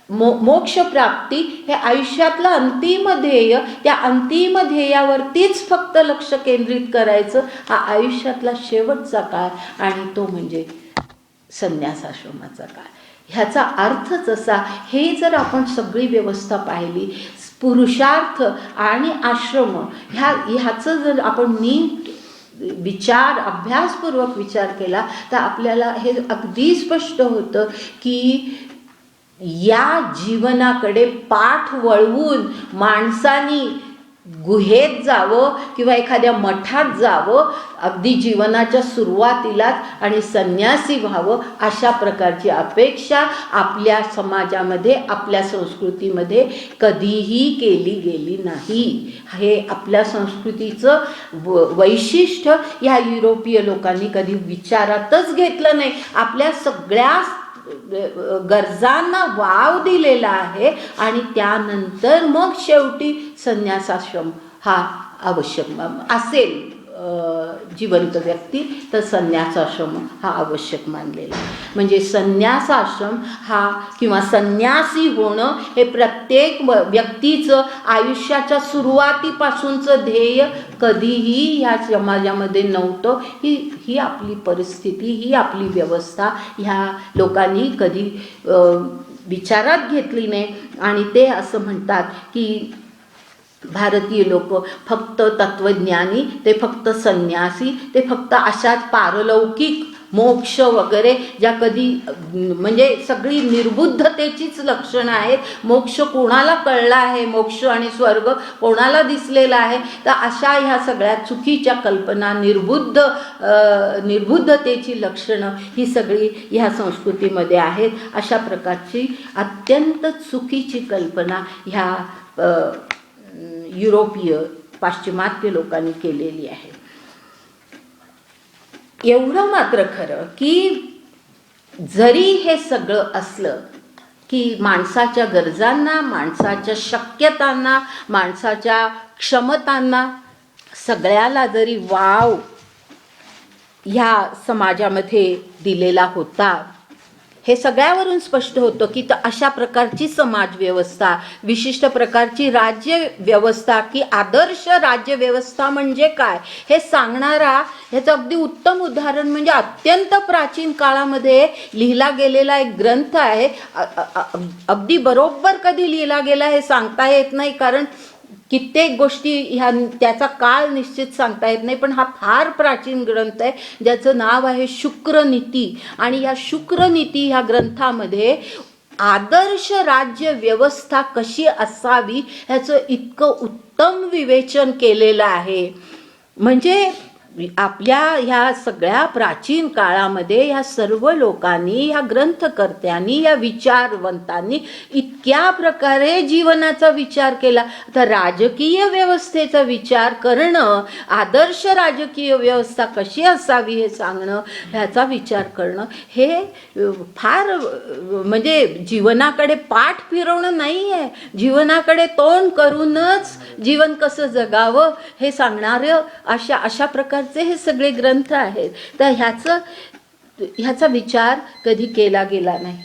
मोक्षप्राप्ती हे आयुष्यातलं अंतिम ध्येय, त्या अंतिम ध्येयावरतीच फक्त लक्ष केंद्रित करायचं, हा आयुष्यातला शेवटचा काळ. आणि तो म्हणजे संन्यासाश्रमाचा काळ. ह्याचा अर्थच असा, हे जर आपण सगळी व्यवस्था पाहिली, पुरुषार्थ आणि आश्रम ह्याचं जर आपण नीट अभ्यासपूर्वक विचार केला तर आपल्याला हे अगदी स्पष्ट होतं की या जीवनाकडे पाठ वळवून माणसानी गुहेत जावं किंवा एखाद्या मठात जावं अगदी जीवनाच्या सुरुवातीलाच आणि संन्यासी व्हावं, अशा प्रकारची अपेक्षा आपल्या समाजामध्ये, आपल्या संस्कृतीमध्ये कधीही केली गेली नाही. हे आपल्या संस्कृतीचं वैशिष्ट्य या युरोपीय लोकांनी कधी विचारातच घेतलं नाही. आपल्या सगळ्या गरजांना वाव दिलेला आहे आणि त्यानंतर मग शेवटी संन्यासाश्रम हा आवश्यक असेल. जिवंत व्यक्ती तर संन्यासाश्रम हा आवश्यक मानलेला. म्हणजे संन्यासाश्रम हा किंवा संन्यासी होणं हे प्रत्येक व्यक्तीचं आयुष्याच्या सुरुवातीपासूनचं ध्येय कधीही ह्या समाजामध्ये नव्हतं. ही आपली परिस्थिती, ही आपली व्यवस्था ह्या लोकांनी कधी विचारात घेतली नाही. आणि ते असं म्हणतात की भारतीय लोक फक्त तत्वज्ञानी, ते फक्त संन्यासी, ते फक्त अशाच पारलौकिक मोक्ष वगैरे ज्या कधी म्हणजे सगळी निर्बुद्धतेचीच लक्षणं आहेत. मोक्ष कोणाला कळला आहे, मोक्ष आणि स्वर्ग कोणाला दिसलेला आहे, तर अशा ह्या सगळ्या चुकीच्या कल्पना, निर्बुद्धतेची लक्षणं ही सगळी ह्या संस्कृतीमध्ये आहेत. अशा प्रकारची अत्यंत चुकीची कल्पना ह्या युरोपीय पाश्चिमात्य लोकांनी केलेली आहे. एवढं मात्र खरं की जरी हे सगळं असलं की माणसाच्या गरजांना, माणसाच्या शक्यतांना, माणसाच्या क्षमतांना सगळ्याला जरी वाव ह्या समाजामध्ये दिलेला होता, हे सगळ्यावरून स्पष्ट होतं की अशा प्रकारची समाज व्यवस्था, विशिष्ट प्रकारची राज्य व्यवस्था, की आदर्श राज्य व्यवस्था म्हणजे काय हे सांगणारा ह्याचं अगदी उत्तम उदाहरण म्हणजे अत्यंत प्राचीन काळामध्ये लिहिला गेलेला एक ग्रंथ आहे. अगदी बरोबर कधी लिहिला गेला हे सांगता येत नाही, कारण कित्येक गोष्टी ह्या त्याचा काळ निश्चित सांगता येत नाही, पण हा फार प्राचीन ग्रंथ आहे ज्याचं नाव आहे शुक्रनीती. आणि या शुक्रनीती ह्या ग्रंथामध्ये आदर्श राज्य व्यवस्था कशी असावी ह्याचं इतकं उत्तम विवेचन केलेलं आहे. म्हणजे आपल्या ह्या सगळ्या प्राचीन काळामध्ये ह्या सर्व लोकांनी, ह्या ग्रंथकर्त्यांनी, या विचारवंतांनी इतक्या प्रकारे जीवनाचा विचार केला. आता राजकीय व्यवस्थेचा विचार करणं, आदर्श राजकीय व्यवस्था कशी असावी हे सांगणं, ह्याचा विचार करणं हे फार म्हणजे जीवनाकडे पाठ फिरवणं नाही आहे, जीवनाकडे तोंड करूनच जीवन कसं जगावं हे सांगणारं अशा प्रकारचे हे सगळे ग्रंथ आहेत. तर ह्याचा विचार कधी केला गेला नाही.